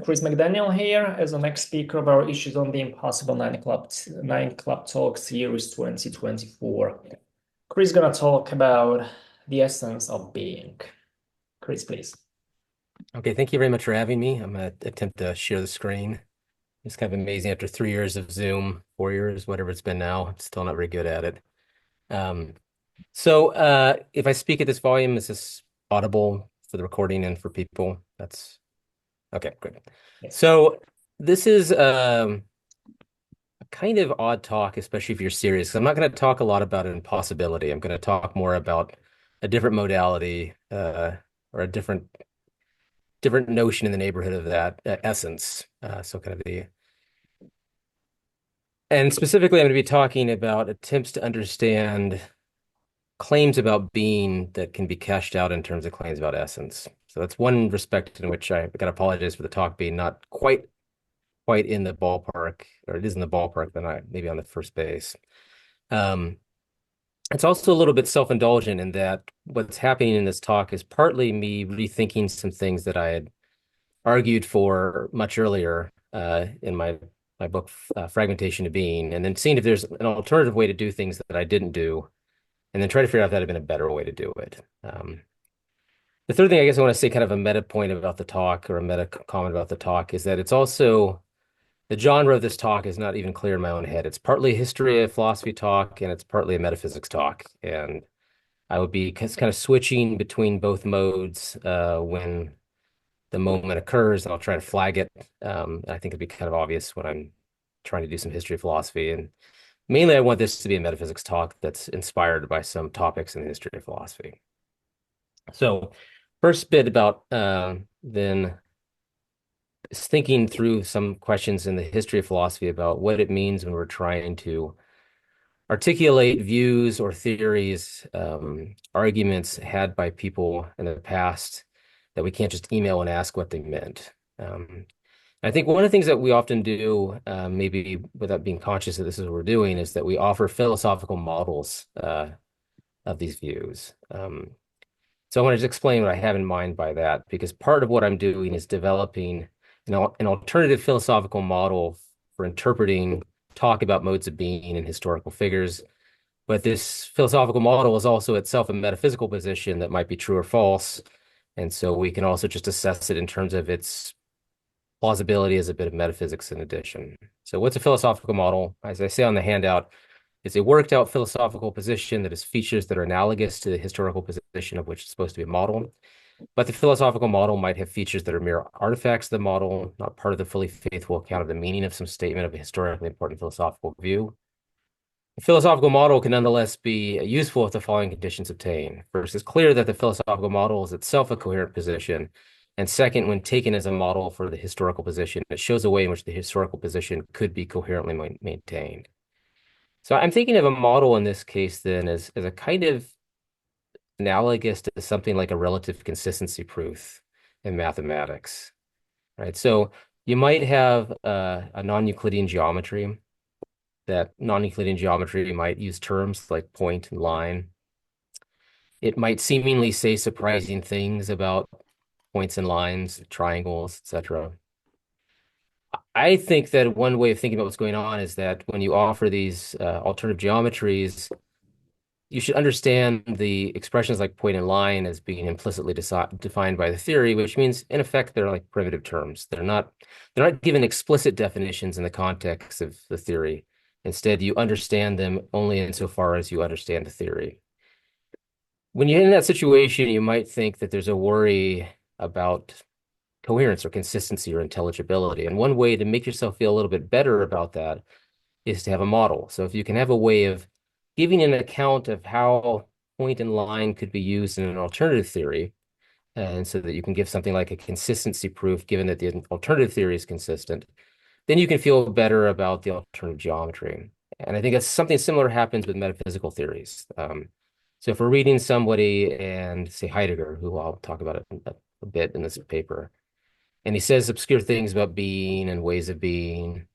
Kris McDaniel here as the next speaker of our Issues on the Impossible 9 Club Talk Series 2024. Kris is gonna talk about the essence of being. Kris, please. Okay, thank you very much for having me. I'm going to attempt to share the screen. It's kind of amazing after 3 years of Zoom, 4 years, whatever it's been now, I'm still not very good at it. Um, if I speak at this volume, is this audible for the recording and for people? That's okay, great. Yes. So this is a kind of odd talk, especially if you're serious. 'Cause I'm not going to talk a lot about an impossibility. I'm going to talk more about a different modality or a different notion in the neighborhood of that essence. So kind of and specifically, I'm going to be talking about attempts to understand claims about being that can be cashed out in terms of claims about essence. So that's one respect in which I got to apologize for the talk being not quite in the ballpark, or it is in the ballpark, but not maybe on the first base. Um, it's also a little bit self-indulgent in that what's happening in this talk is partly me rethinking some things that I had argued for much earlier in my book Fragmentation of Being, and then seeing if there's an alternative way to do things that I didn't do, and then try to figure out if that had been a better way to do it. The third thing I guess I want to say, kind of a meta point about the talk, or a meta comment about the talk, is that it's also the genre of this talk is not even clear in my own head. It's partly a history of philosophy talk, and it's partly a metaphysics talk, and I would be kind of switching between both modes when the moment occurs, and I'll try to flag it. I think it'd be kind of obvious when I'm trying to do some history of philosophy. And mainly, I want this to be a metaphysics talk that's inspired by some topics in the history of philosophy. So, first bit about then is thinking through some questions in the history of philosophy about what it means when we're trying to articulate views or theories, arguments had by people in the past that we can't just email and ask what they meant. I think one of the things that we often do, maybe without being conscious that this is what we're doing, is that we offer philosophical models of these views. So I want to just explain what I have in mind by that, because part of what I'm doing is developing an alternative philosophical model for interpreting talk about modes of being and historical figures. But this philosophical model is also itself a metaphysical position that might be true or false. And so we can also just assess it in terms of its plausibility as a bit of metaphysics in addition. So what's a philosophical model? As I say on the handout, it's a worked out philosophical position that has features that are analogous to the historical position of which it's supposed to be a model. But the philosophical model might have features that are mere artifacts of the model, not part of the fully faithful account of the meaning of some statement of a historically important philosophical view. A philosophical model can nonetheless be useful if the following conditions obtain. First, it's clear that the philosophical model is itself a coherent position. And second, when taken as a model for the historical position, it shows a way in which the historical position could be coherently maintained. So I'm thinking of a model in this case then as a kind of analogous to something like a relative consistency proof in mathematics, right? So you might have a non-Euclidean geometry. That non-Euclidean geometry might use terms like point and line. It might seemingly say surprising things about points and lines, triangles, etc. I think that one way of thinking about what's going on is that when you offer these alternative geometries, you should understand the expressions like point and line as being implicitly defined by the theory, which means in effect they're like primitive terms. They're not given explicit definitions in the context of the theory. Instead, you understand them only insofar as you understand the theory. When you're in that situation, you might think that there's a worry about coherence or consistency or intelligibility. And one way to make yourself feel a little bit better about that is to have a model. So if you can have a way of giving an account of how point and line could be used in an alternative theory, and so that you can give something like a consistency proof, given that the alternative theory is consistent, then you can feel better about the alternative geometry. And I think that's something similar happens with metaphysical theories. So if we're reading somebody and say Heidegger, who I'll talk about a bit in this paper, and he says obscure things about being and ways of being,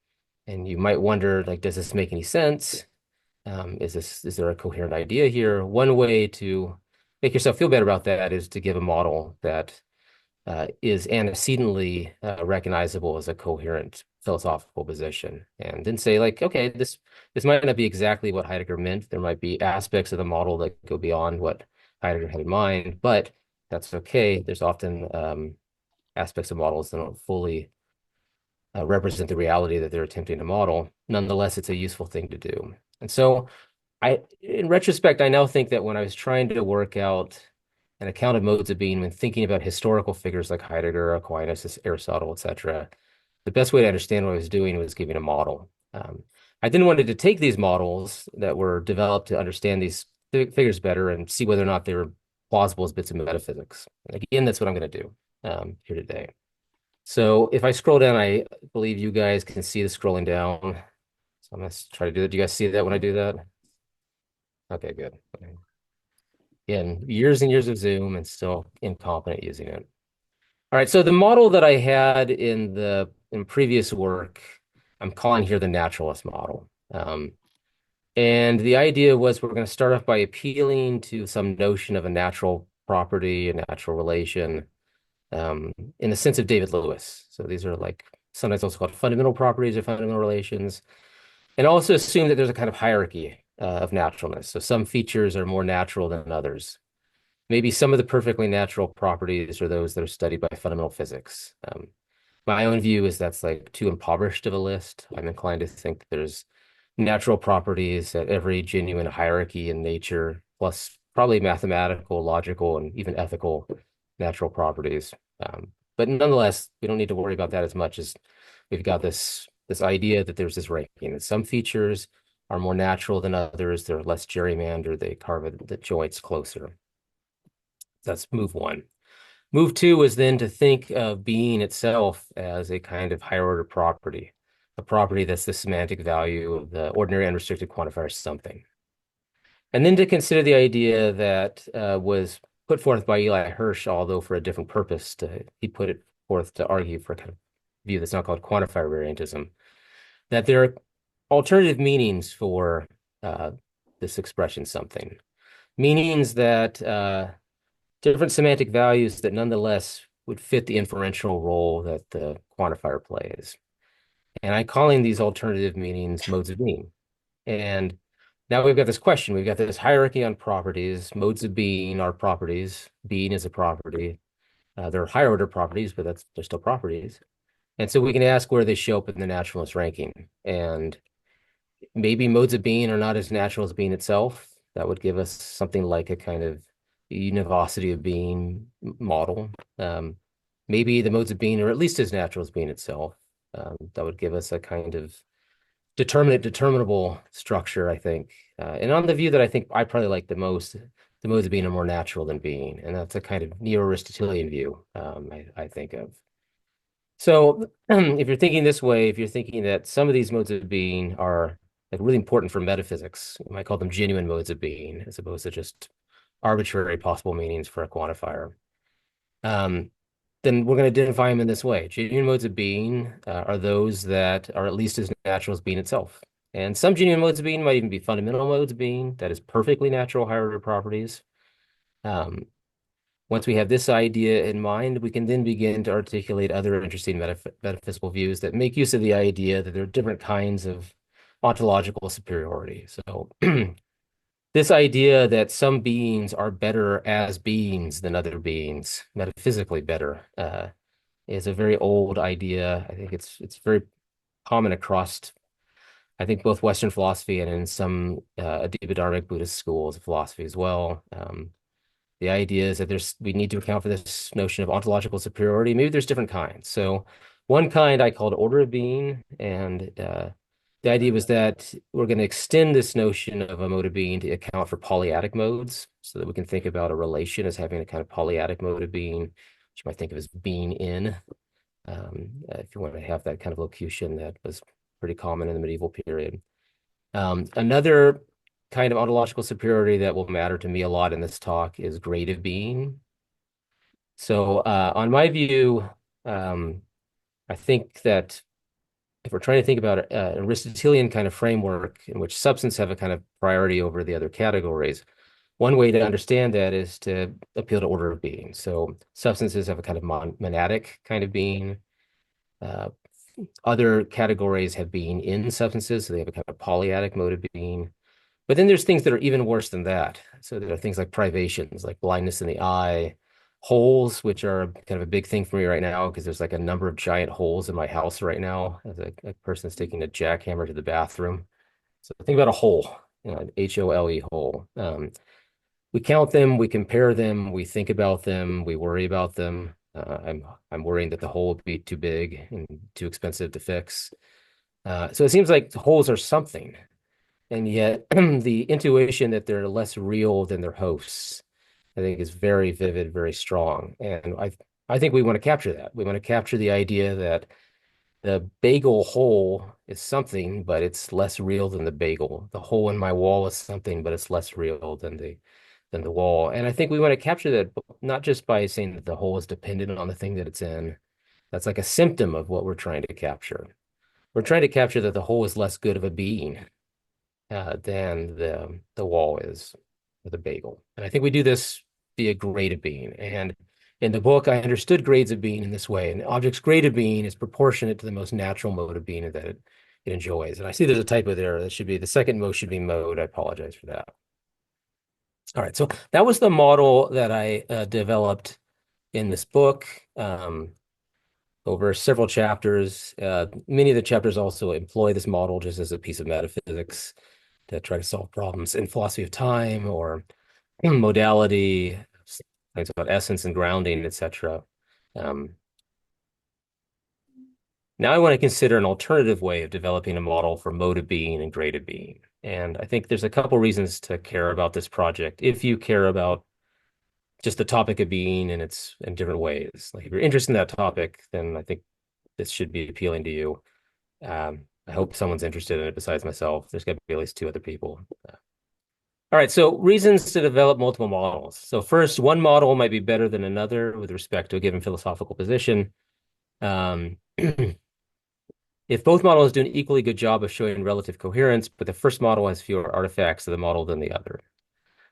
and you might wonder, like, does this make any sense? Is there a coherent idea here? One way to make yourself feel better about that is to give a model that is antecedently recognizable as a coherent philosophical position, and then say like, okay, this might not be exactly what Heidegger meant. There might be aspects of the model that go beyond what Heidegger had in mind, but that's okay. There's often aspects of models that don't fully represent the reality that they're attempting to model. Nonetheless, it's a useful thing to do. And so in retrospect, I now think that when I was trying to work out an account of modes of being when thinking about historical figures like Heidegger, Aquinas, Aristotle, etc., the best way to understand what I was doing was giving a model. I then wanted to take these models that were developed to understand these figures better and see whether or not they were plausible as bits of metaphysics. And again, that's what I'm going to do here today. So if I scroll down, I believe you guys can see the scrolling down. So I'm going to try to do it. Do you guys see that when I do that? Okay, good. Okay. Again, years and years of Zoom and still incompetent using it. All right, so the model that I had in previous work, I'm calling here the naturalist model. And the idea was we're going to start off by appealing to some notion of a natural property, a natural relation, in the sense of David Lewis. So these are like sometimes also called fundamental properties or fundamental relations, and also assume that there's a kind of hierarchy of naturalness. So some features are more natural than others. Maybe some of the perfectly natural properties are those that are studied by fundamental physics. My own view is that's like too impoverished of a list. I'm inclined to think there's natural properties at every genuine hierarchy in nature, plus probably mathematical, logical, and even ethical natural properties. But nonetheless, we don't need to worry about that as much as we've got this idea that there's this ranking, that some features are more natural than others, they're less gerrymandered, they carve the joints closer. That's move one. Move two is then to think of being itself as a kind of higher order property, a property that's the semantic value of the ordinary unrestricted quantifier something. And then to consider the idea that was put forth by Eli Hirsch, although for a different purpose. He put it forth to argue for a kind of view that's now called quantifier variantism, that there are alternative meanings for this expression something, meanings that different semantic values that nonetheless would fit the inferential role that the quantifier plays. And I'm calling these alternative meanings modes of being. And now we've got this question. We've got this hierarchy on properties. Modes of being are properties. Being is a property. They're higher order properties, but they're still properties. And so we can ask where they show up in the naturalist ranking. And maybe modes of being are not as natural as being itself. That would give us something like a kind of univocity of being model. Maybe the modes of being are at least as natural as being itself. That would give us a kind of determinate, determinable structure, I think. And on the view that I think I probably like the most, the modes of being are more natural than being. And that's a kind of neo-Aristotelian view, I think of. So if you're thinking this way, if you're thinking that some of these modes of being are like really important for metaphysics, you might call them genuine modes of being as opposed to just arbitrary possible meanings for a quantifier. Then we're going to identify them in this way. Genuine modes of being are those that are at least as natural as being itself. And some genuine modes of being might even be fundamental modes of being, that is perfectly natural higher order properties. Once we have this idea in mind, we can then begin to articulate other interesting metaphysical views that make use of the idea that there are different kinds of ontological superiority. So this idea that some beings are better as beings than other beings, metaphysically better, is a very old idea. I think it's very common across, I think, both Western philosophy and in some Adibadharmic Buddhist schools of philosophy as well. The idea is that we need to account for this notion of ontological superiority. Maybe there's different kinds. So one kind I called order of being, and the idea was that we're going to extend this notion of a mode of being to account for polyadic modes, so that we can think about a relation as having a kind of polyadic mode of being, which you might think of as being in, if you want to have that kind of locution that was pretty common in the medieval period. Another kind of ontological superiority that will matter to me a lot in this talk is grade of being. So on my view, I think that if we're trying to think about an Aristotelian kind of framework in which substance have a kind of priority over the other categories, one way to understand that is to appeal to order of being. So substances have a kind of monadic kind of being. Uh, Other categories have being in substances, so they have a kind of polyadic mode of being. But then there's things that are even worse than that. So there are things like privations, like blindness in the eye, holes, which are kind of a big thing for me right now because there's like a number of giant holes in my house right now as a person's taking a jackhammer to the bathroom. So think about a hole, an HOLE hole. We count them, we compare them, we think about them, we worry about them. I'm worrying that the hole would be too big and too expensive to fix. So it seems like holes are something, and yet the intuition that they're less real than their hosts, I think, is very vivid, very strong. And I think we want to capture that. We want to capture the idea that the bagel hole is something, but it's less real than the bagel. The hole in my wall is something, but it's less real than the wall. And I think we want to capture that not just by saying that the hole is dependent on the thing that it's in. That's like a symptom of what we're trying to capture. We're trying to capture that the hole is less good of a being than the wall is with a bagel. And I think we do this via grade of being. And in the book, I understood grades of being in this way. An object's grade of being is proportionate to the most natural mode of being that it enjoys. And I see there's a typo there. That should be the second most should be mode. I apologize for that. All right, so that was the model that I developed in this book over several chapters. Many of the chapters also employ this model just as a piece of metaphysics to try to solve problems in philosophy of time or modality, things about essence and grounding, etc. Um, Now I want to consider an alternative way of developing a model for mode of being and grade of being. And I think there's a couple reasons to care about this project. If you care about just the topic of being and its in different ways, like if you're interested in that topic, then I think this should be appealing to you. I hope someone's interested in it besides myself. There's got to be at least two other people. All right, so reasons to develop multiple models. So first, one model might be better than another with respect to a given philosophical position. Um, if both models do an equally good job of showing relative coherence, but the first model has fewer artifacts of the model than the other.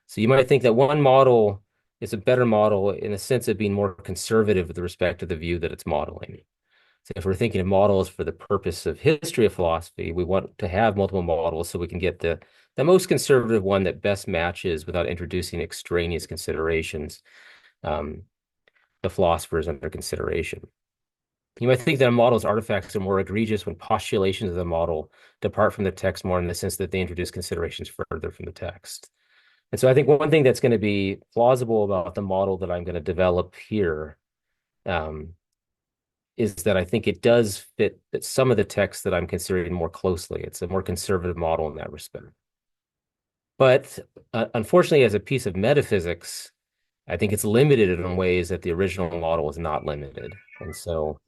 So you might think that one model is a better model in the sense of being more conservative with respect to the view that it's modeling. So if we're thinking of models for the purpose of history of philosophy, we want to have multiple models so we can get the most conservative one that best matches without introducing extraneous considerations, um, the philosophers under consideration. You might think that a model's artifacts are more egregious when postulations of the model depart from the text more in the sense that they introduce considerations further from the text. And so I think one thing that's going to be plausible about the model that I'm going to develop here um, is that I think it does fit some of the text that I'm considering more closely. It's a more conservative model in that respect. But unfortunately, as a piece of metaphysics, I think it's limited in ways that the original model is not limited. And so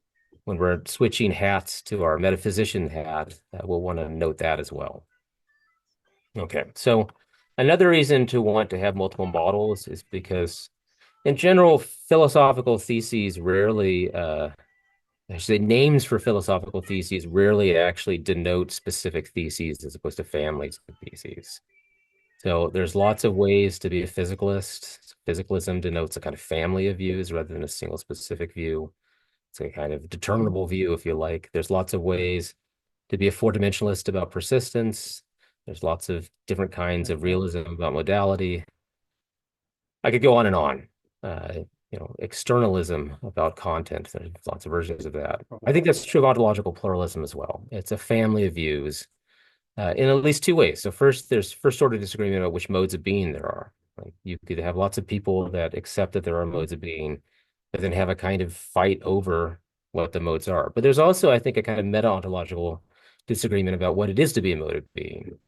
when we're switching hats to our metaphysician hat, we'll want to note that as well. Okay, so another reason to want to have multiple models is because in general, philosophical theses rarely, I should say names for philosophical theses rarely actually denote specific theses as opposed to families of theses. So there's lots of ways to be a physicalist. Physicalism denotes a kind of family of views rather than a single specific view. It's a kind of determinable view, if you like. There's lots of ways to be a four-dimensionalist about persistence. There's lots of different kinds of realism about modality. I could go on and on. Externalism about content. There's lots of versions of that. I think that's true of ontological pluralism as well. It's a family of views in at least two ways. So first, there's first order disagreement about which modes of being there are. Like you could have lots of people that accept that there are modes of being, but then have a kind of fight over what the modes are. But there's also, I think, a kind of meta-ontological disagreement about what it is to be a mode of being.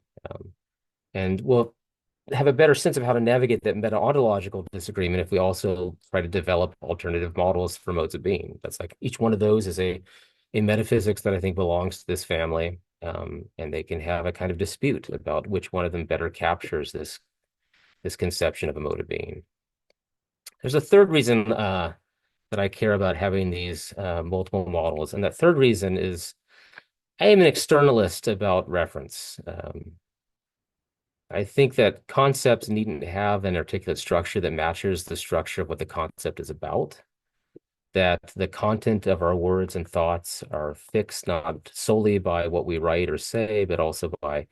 And we'll have a better sense of how to navigate that meta-ontological disagreement if we also try to develop alternative models for modes of being. That's like each one of those is a metaphysics that I think belongs to this family, and they can have a kind of dispute about which one of them better captures this conception of a mode of being. There's a third reason that I care about having these multiple models, and that third reason is I am an externalist about reference. I think that concepts needn't have an articulate structure that matches the structure of what the concept is about. That the content of our words and thoughts are fixed not solely by what we write or say, but also by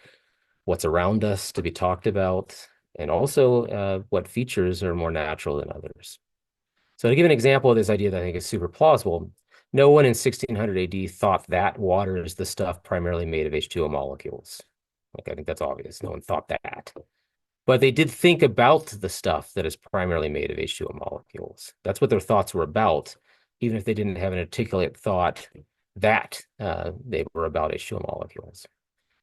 what's around us to be talked about, and also what features are more natural than others. So to give an example of this idea that I think is super plausible, no one in 1600 AD thought that water is the stuff primarily made of H2O molecules. Like, I think that's obvious. No one thought that. But they did think about the stuff that is primarily made of H2O molecules. That's what their thoughts were about, even if they didn't have an articulate thought that they were about H2O molecules.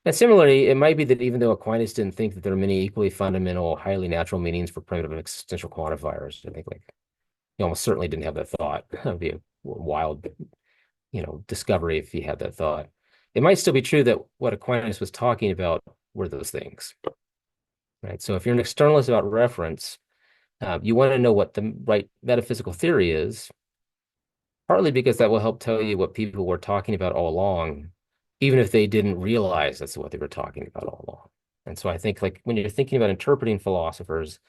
And similarly, it might be that even though Aquinas didn't think that there are many equally fundamental, highly natural meanings for primitive existential quantifiers, I think like he almost certainly didn't have that thought. That would be a wild, discovery if he had that thought. It might still be true that what Aquinas was talking about were those things, right? So if you're an externalist about reference, you want to know what the right metaphysical theory is, partly because that will help tell you what people were talking about all along, even if they didn't realize that's what they were talking about all along. And so I think like when you're thinking about interpreting philosophers,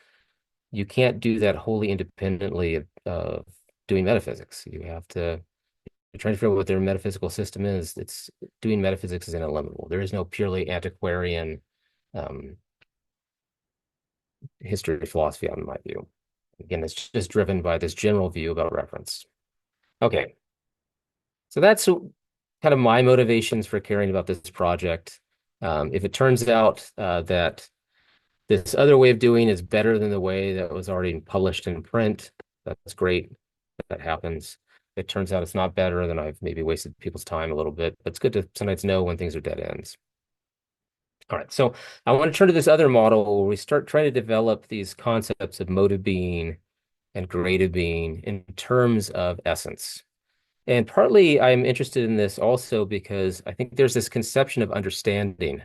you can't do that wholly independently of doing metaphysics. You're trying to figure out what their metaphysical system is. It's doing metaphysics is ineliminable. There is no purely antiquarian um, history of philosophy, in my view. Again, it's just driven by this general view about reference. Okay, so that's kind of my motivations for caring about this project. If it turns out that this other way of doing is better than the way that was already published in print, that's great. That happens. If it turns out it's not better, then I've maybe wasted people's time a little bit. But it's good to sometimes know when things are dead ends. All right, so I want to turn to this other model where we start trying to develop these concepts of mode of being and grade of being in terms of essence. And partly I'm interested in this also because I think there's this conception of understanding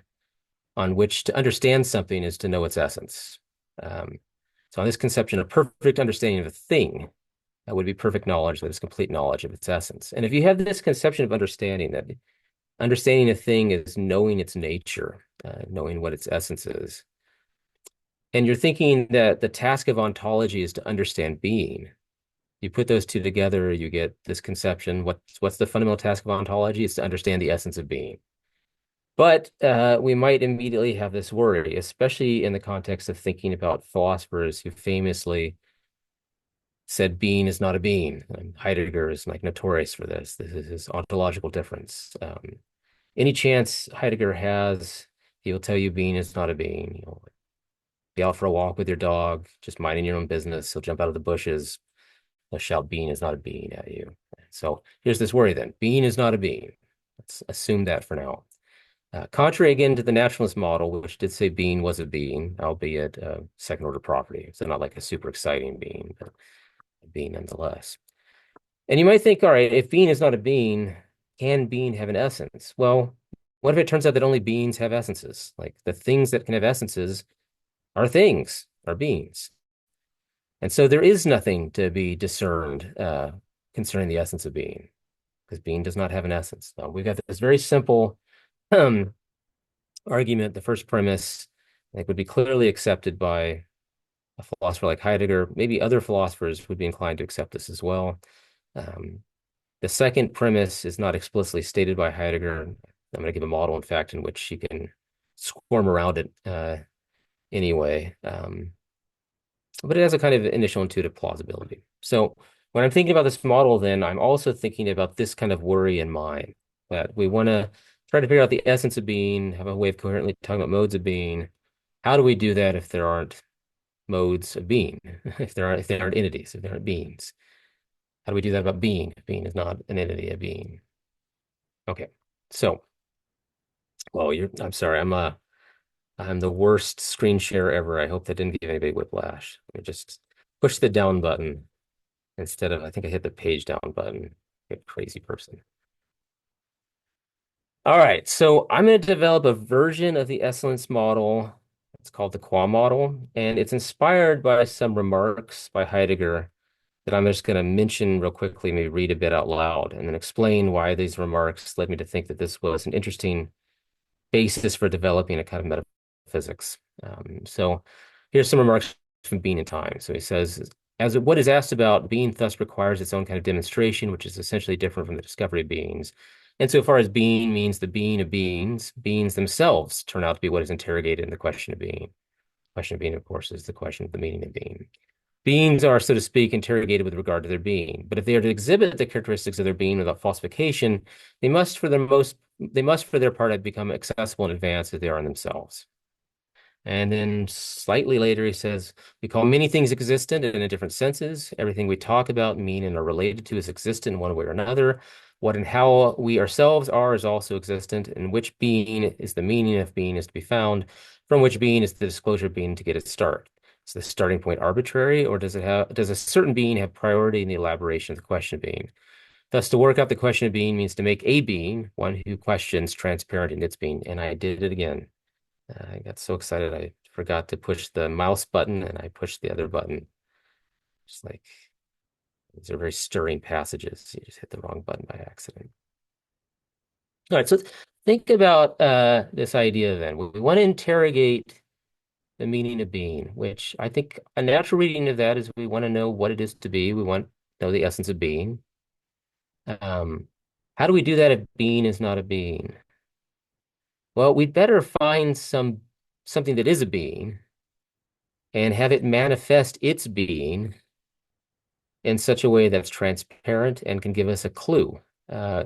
on which to understand something is to know its essence. Um, so on this conception of perfect understanding of a thing, that would be perfect knowledge, that is complete knowledge of its essence. And if you have this conception of understanding, that understanding a thing is knowing its nature, knowing what its essence is, and you're thinking that the task of ontology is to understand being, you put those two together, you get this conception. What's the fundamental task of ontology? It's to understand the essence of being. But we might immediately have this worry, especially in the context of thinking about philosophers who famously said being is not a being. And Heidegger is like notorious for this. This is his ontological difference. Any chance Heidegger has, he'll tell you being is not a being. You'll be out for a walk with your dog, just minding your own business. He'll jump out of the bushes. He'll shout being is not a being at you. So here's this worry then. Being is not a being. Let's assume that for now. Contrary again to the naturalist model, which did say being was a being, albeit a second order property. So not like a super exciting being, but a being nonetheless. And you might think, all right, if being is not a being, can being have an essence? Well, what if it turns out that only beings have essences? Like the things that can have essences are things, are beings. And so there is nothing to be discerned concerning the essence of being, because being does not have an essence. Now, we've got this very simple argument. The first premise, I think, would be clearly accepted by a philosopher like Heidegger. Maybe other philosophers would be inclined to accept this as well. The second premise is not explicitly stated by Heidegger. I'm going to give a model, in fact, in which you can squirm around it anyway. But it has a kind of initial intuitive plausibility. So when I'm thinking about this model, then I'm also thinking about this kind of worry in mind, that we want to try to figure out the essence of being, have a way of coherently talking about modes of being. How do we do that if there aren't modes of being, if there aren't entities, if there aren't beings? How do we do that about being? Being is not an entity, a being. Okay, so, well, I'm sorry, I'm the worst screen share ever. I hope that didn't give anybody whiplash. Let me just push the down button instead of, I think I hit the page down button. You crazy person. All right, so I'm going to develop a version of the excellence model. It's called the Qua model, and it's inspired by some remarks by Heidegger that I'm just going to mention real quickly, maybe read a bit out loud, and then explain why these remarks led me to think that this was an interesting basis for developing a kind of physics. So here's some remarks from Bean and Time. So he says, as what is asked about being thus requires its own kind of demonstration, which is essentially different from the discovery of beings. Insofar as being means the being of beings, beings themselves turn out to be what is interrogated in the question of being. The question of being, of course, is the question of the meaning of being. Beings are, so to speak, interrogated with regard to their being. But if they are to exhibit the characteristics of their being without falsification, they must, for their part, have become accessible in advance as they are in themselves. And then slightly later, he says, we call many things existent and in different senses. Everything we talk about, mean, and are related to is existent in one way or another. What and how we ourselves are is also existent, and which being is the meaning of being is to be found, from which being is the disclosure of being to get its start. Is the starting point arbitrary, or does a certain being have priority in the elaboration of the question of being? Thus, to work out the question of being means to make a being, one who questions, transparent in its being. And I did it again. I got so excited I forgot to push the mouse button and I pushed the other button. Just like these are very stirring passages. You just hit the wrong button by accident. All right, so think about this idea then. We want to interrogate the meaning of being, which I think a natural reading of that is we want to know what it is to be. We want to know the essence of being. How do we do that if being is not a being? Well, we'd better find something that is a being and have it manifest its being in such a way that's transparent and can give us a clue uh,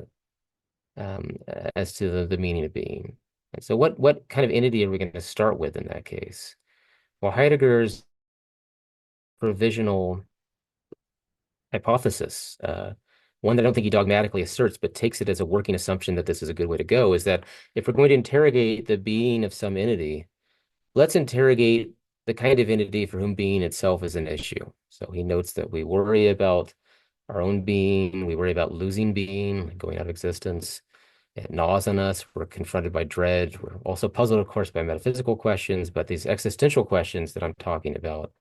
as to the meaning of being. And so what kind of entity are we going to start with in that case? Well, Heidegger's provisional hypothesis, one that I don't think he dogmatically asserts, but takes it as a working assumption that this is a good way to go, is that if we're going to interrogate the being of some entity, let's interrogate the kind of entity for whom being itself is an issue. So he notes that we worry about our own being, we worry about losing being, going out of existence. It gnaws on us. We're confronted by dread. We're also puzzled, of course, by metaphysical questions, but these existential questions that I'm talking about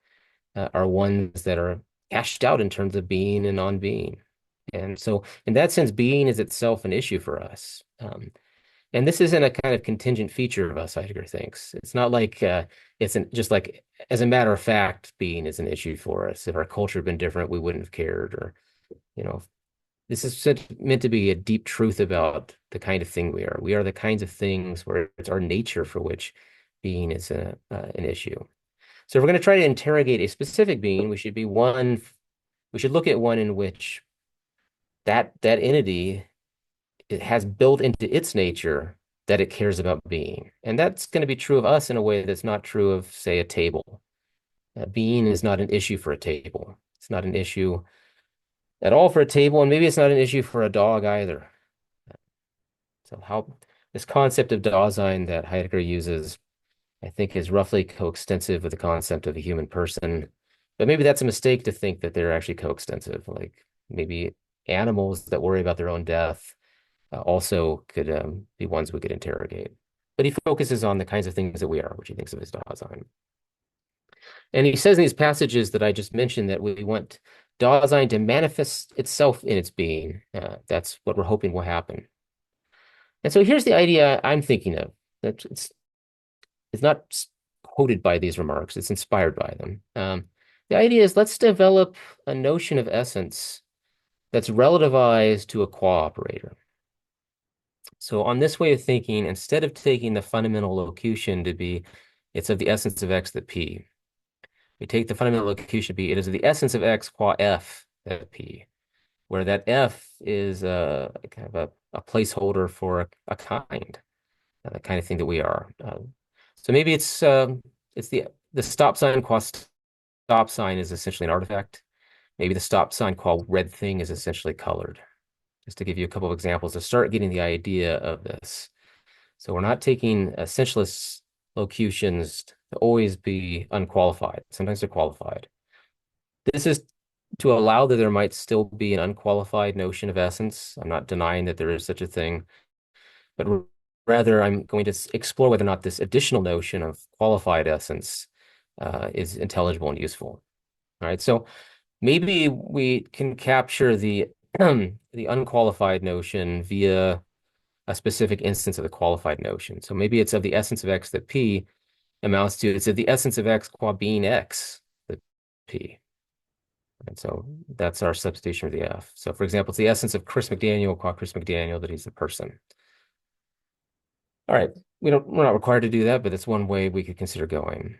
are ones that are cashed out in terms of being and non-being. And so in that sense, being is itself an issue for us. And this isn't a kind of contingent feature of us, Heidegger thinks. It's not like just like, as a matter of fact, being is an issue for us. If our culture had been different, we wouldn't have cared. Or, this is meant to be a deep truth about the kind of thing we are. We are the kinds of things where it's our nature for which being is an issue. So if we're going to try to interrogate a specific being, we should look at one in which that entity, it has built into its nature that it cares about being. And that's going to be true of us in a way that's not true of, say, a table. Being is not an issue for a table. It's not an issue at all for a table, and maybe it's not an issue for a dog either. So how this concept of Dasein that Heidegger uses, I think, is roughly coextensive with the concept of a human person. But maybe that's a mistake to think that they're actually coextensive. Like maybe animals that worry about their own death also could be ones we could interrogate. But he focuses on the kinds of things that we are, which he thinks of as Dasein. And he says in these passages that I just mentioned that we want Dasein to manifest itself in its being. That's what we're hoping will happen. And so here's the idea I'm thinking of. That it's not quoted by these remarks, it's inspired by them. The idea is let's develop a notion of essence that's relativized to a qua operator. So on this way of thinking, instead of taking the fundamental locution to be, it's of the essence of X that P, we take the fundamental locution to be, it is of the essence of X qua F that P, where that F is kind of a placeholder for a kind, the kind of thing that we are. So maybe it's the stop sign qua stop sign is essentially an artifact. Maybe the stop sign qua red thing is essentially colored. Just to give you a couple of examples to start getting the idea of this. So we're not taking essentialist locutions to always be unqualified. Sometimes they're qualified. This is to allow that there might still be an unqualified notion of essence. I'm not denying that there is such a thing, but rather I'm going to explore whether or not this additional notion of qualified essence is intelligible and useful. All right, so maybe we can capture the unqualified notion via a specific instance of the qualified notion. So maybe it's of the essence of X that P amounts to is that the essence of X qua being X, the P. And so that's our substitution for the F. So for example, it's the essence of Kris McDaniel qua Kris McDaniel that he's the person. All right, we're not required to do that, but it's one way we could consider going.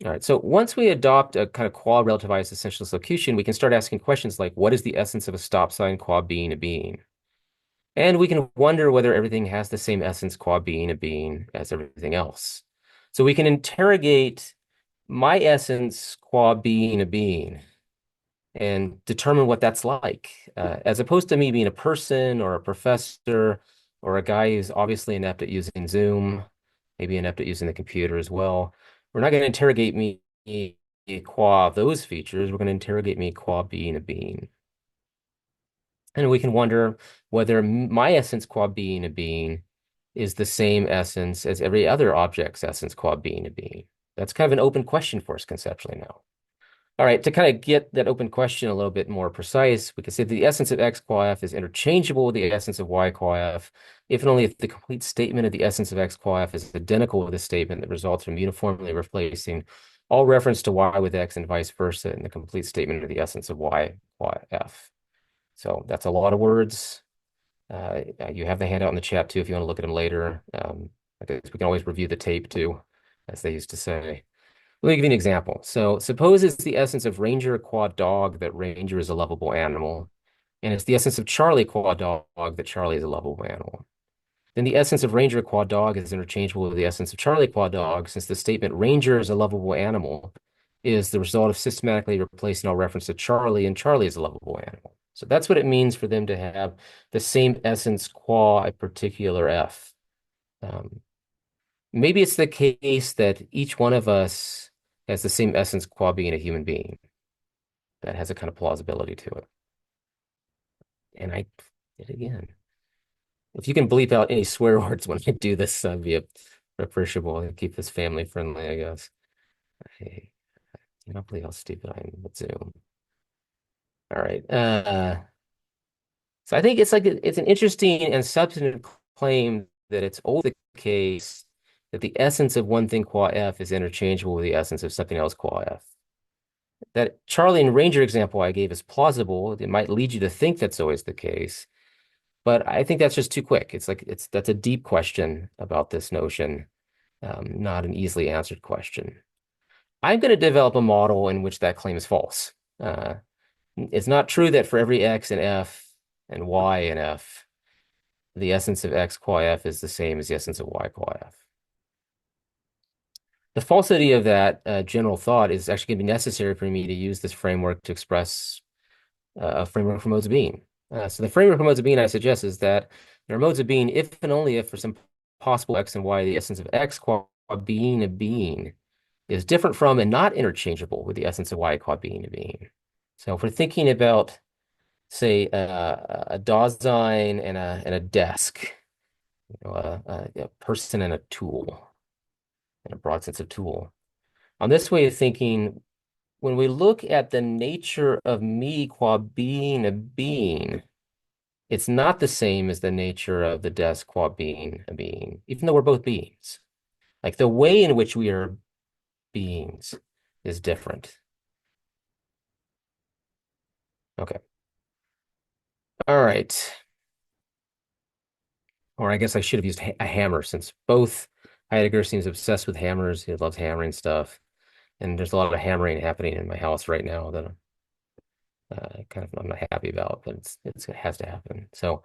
All right, so once we adopt a kind of qua relativized essentialist locution, we can start asking questions like, what is the essence of a stop sign qua being a being? And we can wonder whether everything has the same essence qua being a being as everything else. So we can interrogate my essence qua being a being and determine what that's like, as opposed to me being a person or a professor or a guy who's obviously inept at using Zoom, maybe inept at using the computer as well. We're not going to interrogate me qua those features. We're going to interrogate me qua being a being. And we can wonder whether my essence qua being a being is the same essence as every other object's essence qua being a being. That's kind of an open question for us conceptually now. All right, to kind of get that open question a little bit more precise, we can say that the essence of X qua F is interchangeable with the essence of Y qua F, if and only if the complete statement of the essence of X qua F is identical with the statement that results from uniformly replacing all reference to Y with X and vice versa in the complete statement of the essence of Y qua F. So that's a lot of words. You have the handout in the chat too if you want to look at them later. I guess we can always review the tape too, as they used to say. Let me give you an example. So suppose it's the essence of Ranger qua dog that Ranger is a lovable animal, and it's the essence of Charlie qua dog that Charlie is a lovable animal. Then the essence of Ranger qua dog is interchangeable with the essence of Charlie qua dog, since the statement Ranger is a lovable animal is the result of systematically replacing all reference to Charlie, and Charlie is a lovable animal. So that's what it means for them to have the same essence qua a particular F. Um, Maybe it's the case that each one of us has the same essence qua being a human being. That has a kind of plausibility to it. And I did it again. If you can bleep out any swear words when I do this, I'd be appreciable and keep this family friendly, I guess. I cannot believe how stupid I am with Zoom. All right. So I think it's like it's an interesting and substantive claim that it's always the case that the essence of one thing qua F is interchangeable with the essence of something else qua F. That Charlie and Ranger example I gave is plausible. It might lead you to think that's always the case, but I think that's just too quick. That's a deep question about this notion, not an easily answered question. I'm going to develop a model in which that claim is false. It's not true that for every X in F and Y in F, the essence of X qua F is the same as the essence of Y qua F. The falsity of that general thought is actually going to be necessary for me to use this framework to express a framework for modes of being. So the framework for modes of being I suggest is that there are modes of being if and only if for some possible X and Y, the essence of X qua being a being is different from and not interchangeable with the essence of Y qua being a being. So if we're thinking about, say, a Dasein and a desk, a person and a tool, in a broad sense of tool. On this way of thinking, when we look at the nature of me qua being a being, it's not the same as the nature of the desk qua being a being, even though we're both beings. Like the way in which we are beings is different. Okay. All right. Or I guess I should have used a hammer since both Heidegger seems obsessed with hammers. He loves hammering stuff. And there's a lot of hammering happening in my house right now that I'm not happy about, but it has to happen. So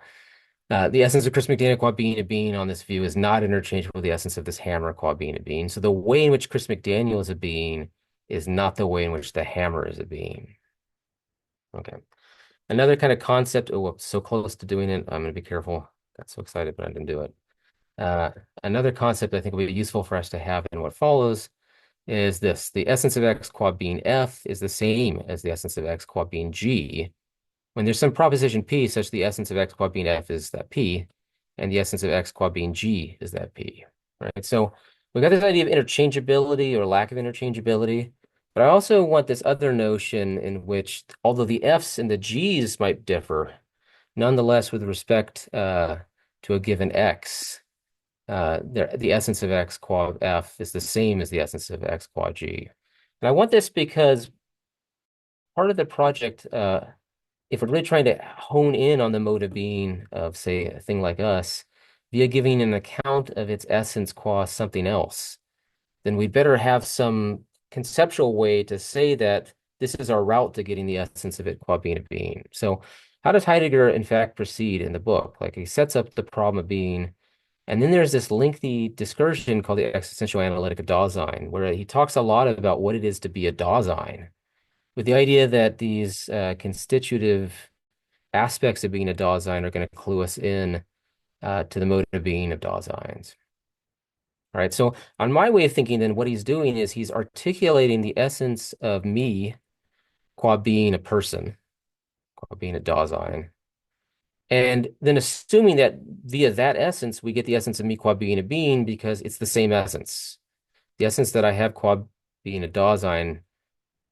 the essence of Kris McDaniel qua being a being on this view is not interchangeable with the essence of this hammer qua being a being. So the way in which Kris McDaniel is a being is not the way in which the hammer is a being. Okay. Another kind of concept. Oh, I'm so close to doing it. I'm going to be careful. Got so excited, but I didn't do it. Another concept I think will be useful for us to have in what follows is this. The essence of X qua being F is the same as the essence of X qua being G, when there's some proposition P such the essence of X quad being F is that P, and the essence of X quad being G is that P, right? So we got this idea of interchangeability or lack of interchangeability, but I also want this other notion in which, although the Fs and the Gs might differ, nonetheless, with respect to a given X, the essence of X qua F is the same as the essence of X qua G. And I want this because part of the project, if we're really trying to hone in on the mode of being of, say, a thing like us, via giving an account of its essence qua something else, then we'd better have some conceptual way to say that this is our route to getting the essence of it qua being a being. So how does Heidegger, in fact, proceed in the book? Like he sets up the problem of being, and then there's this lengthy discussion called the existential analytic of Dasein, where he talks a lot about what it is to be a Dasein, with the idea that these constitutive aspects of being a Dasein are going to clue us in to the mode of being of Daseins. All right, so on my way of thinking, then what he's doing is he's articulating the essence of me qua being a person, qua being a Dasein, and then assuming that via that essence, we get the essence of me qua being a being because it's the same essence. The essence that I have qua being a Dasein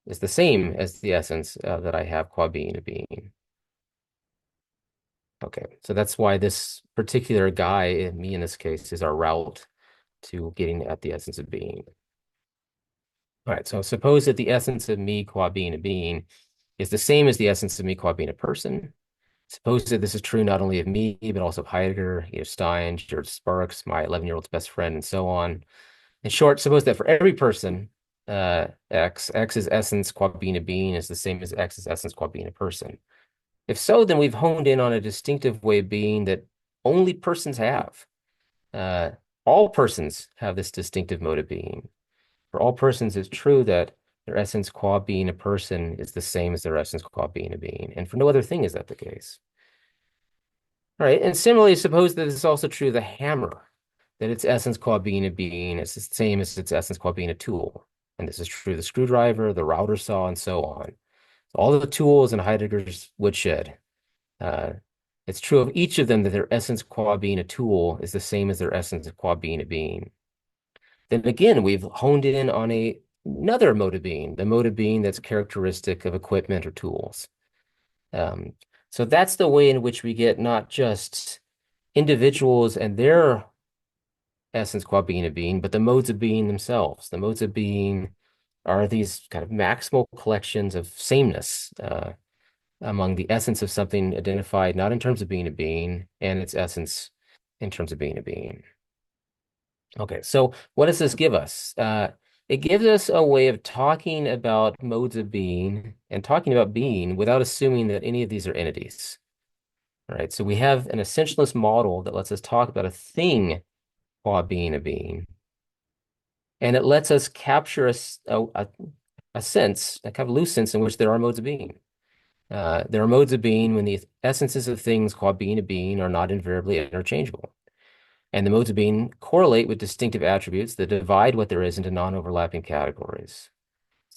is the same as the essence that I have qua being a being. Okay, so that's why this particular guy, me in this case, is our route to getting at the essence of being. All right, so suppose that the essence of me qua being a being is the same as the essence of me qua being a person. Suppose that this is true not only of me, but also of Heidegger, Stein, George Sparks, my 11-year-old's best friend, and so on. In short, suppose that for every person, X's essence qua being a being is the same as X's essence qua being a person. If so, then we've honed in on a distinctive way of being that only persons have. Uh, all persons have this distinctive mode of being. For all persons, it's true that their essence qua being a person is the same as their essence qua being a being. And for no other thing is that the case. All right. And similarly, suppose that it's also true of the hammer, that its essence qua being a being is the same as its essence qua being a tool. And this is true of the screwdriver, the router saw, and so on. So all of the tools in Heidegger's woodshed. Uh, it's true of each of them that their essence qua being a tool is the same as their essence qua being a being. Then again, we've honed in on another mode of being, the mode of being that's characteristic of equipment or tools. Um, so that's the way in which we get not just individuals and their essence qua being a being, but the modes of being themselves. The modes of being are these kind of maximal collections of sameness among the essence of something identified not in terms of being a being and its essence in terms of being a being. Okay, so what does this give us? It gives us a way of talking about modes of being and talking about being without assuming that any of these are entities. All right, so we have an essentialist model that lets us talk about a thing qua being a being. And it lets us capture a sense, a kind of loose sense in which there are modes of being. There are modes of being when the essences of things qua being a being are not invariably interchangeable. And the modes of being correlate with distinctive attributes that divide what there is into non-overlapping categories.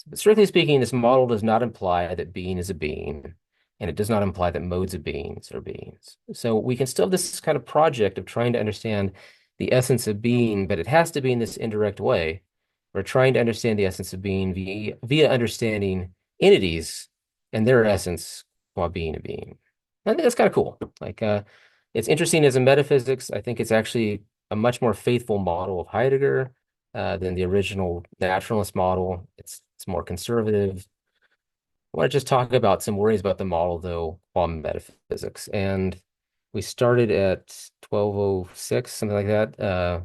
But strictly speaking, this model does not imply that being is a being, and it does not imply that modes of beings are beings. So we can still have this kind of project of trying to understand the essence of being, but it has to be in this indirect way. We're trying to understand the essence of being via understanding entities and their essence while being a being. I think that's kind of cool. Like, it's interesting as a metaphysics. I think it's actually a much more faithful model of Heidegger than the original naturalist model. It's more conservative. I want to just talk about some worries about the model, though, while metaphysics. And we started at 12:06, something like that.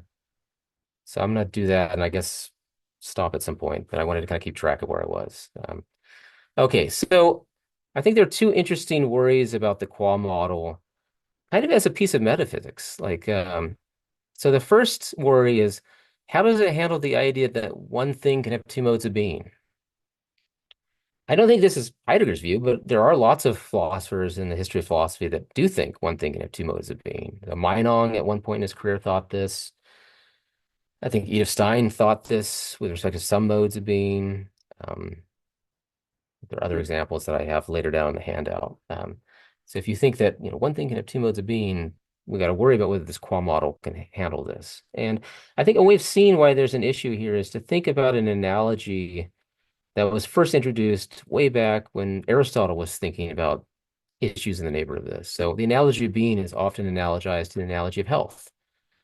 So I'm going to do that and I guess stop at some point, but I wanted to kind of keep track of where I was. Okay, so I think there are two interesting worries about the qua model, kind of as a piece of metaphysics. Like, so the first worry is, how does it handle the idea that one thing can have two modes of being? I don't think this is Heidegger's view, but there are lots of philosophers in the history of philosophy that do think one thing can have two modes of being. Meinong at one point in his career thought this. I think Edith Stein thought this with respect to some modes of being. Um, there are other examples that I have later down in the handout. So if you think that one thing can have two modes of being, we got to worry about whether this qua model can handle this. And I think a way of seeing why there's an issue here is to think about an analogy that was first introduced way back when Aristotle was thinking about issues in the neighborhood of this. So the analogy of being is often analogized to the analogy of health.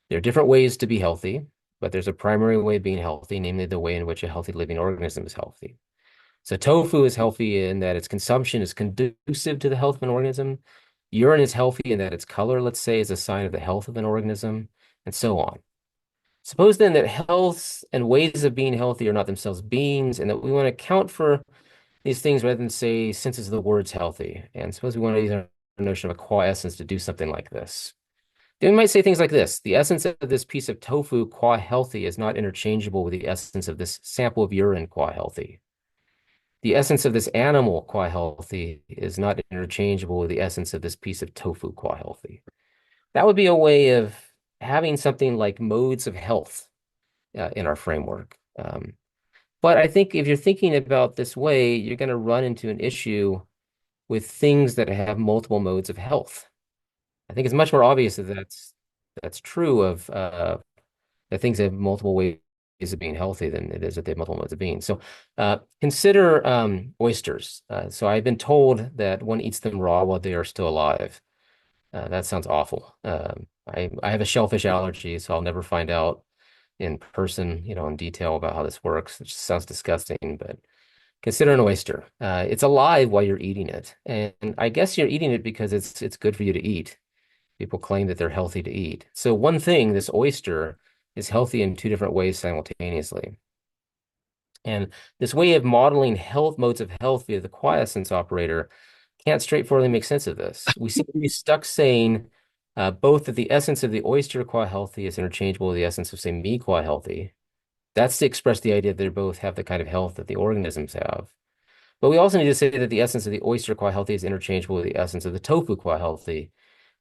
There are different ways to be healthy, but there's a primary way of being healthy, namely the way in which a healthy living organism is healthy. So tofu is healthy in that its consumption is conducive to the health of an organism. Urine is healthy in that its color, let's say, is a sign of the health of an organism, and so on. Suppose then that health and ways of being healthy are not themselves beings, and that we want to account for these things rather than say senses of the words healthy. And suppose we want to use our notion of a qua essence to do something like this. Then we might say things like this: the essence of this piece of tofu qua healthy is not interchangeable with the essence of this sample of urine qua healthy. The essence of this animal qua healthy is not interchangeable with the essence of this piece of tofu qua healthy. That would be a way of having something like modes of health in our framework. But I think if you're thinking about this way, you're going to run into an issue with things that have multiple modes of health. I think it's much more obvious that that's true of that things have multiple ways of being healthy than it is that they have multiple modes of being. So consider oysters. So I've been told that one eats them raw while they are still alive. That sounds awful. I have a shellfish allergy, so I'll never find out in person, in detail about how this works. It just sounds disgusting, but consider an oyster. It's alive while you're eating it, and I guess you're eating it because it's good for you to eat. People claim that they're healthy to eat. So one thing, this oyster is healthy in two different ways simultaneously. And this way of modeling health modes of health via the quiescence operator can't straightforwardly make sense of this. We seem to be stuck saying both that the essence of the oyster qua healthy is interchangeable with the essence of, say, me qua healthy. That's to express the idea that they both have the kind of health that the organisms have. But we also need to say that the essence of the oyster qua healthy is interchangeable with the essence of the tofu qua healthy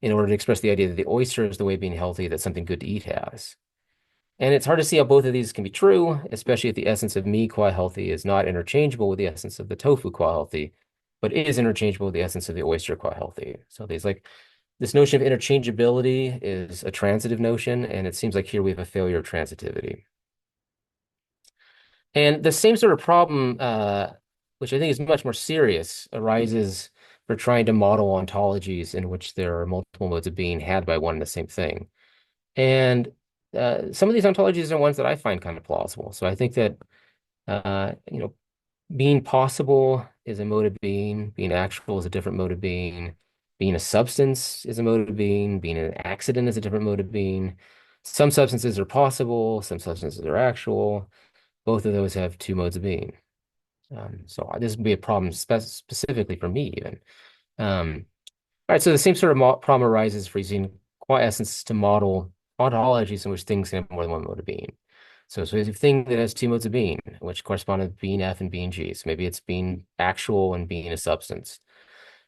in order to express the idea that the oyster is the way of being healthy that something good to eat has. And it's hard to see how both of these can be true, especially if the essence of me qua healthy is not interchangeable with the essence of the tofu qua healthy, but is interchangeable with the essence of the oyster qua healthy. So there's like this notion of interchangeability is a transitive notion, and it seems like here we have a failure of transitivity. And the same sort of problem, which I think is much more serious, arises for trying to model ontologies in which there are multiple modes of being had by one and the same thing. And some of these ontologies are ones that I find kind of plausible. So I think that uh, you know, being possible is a mode of being, being actual is a different mode of being a substance is a mode of being an accident is a different mode of being. Some substances are possible, some substances are actual. Both of those have two modes of being. So this would be a problem specifically for me even. All right, so the same sort of problem arises for using quiescence to model ontologies in which things can have more than one mode of being. So it's a thing that has two modes of being, which correspond to being F and being G. So maybe it's being actual and being a substance.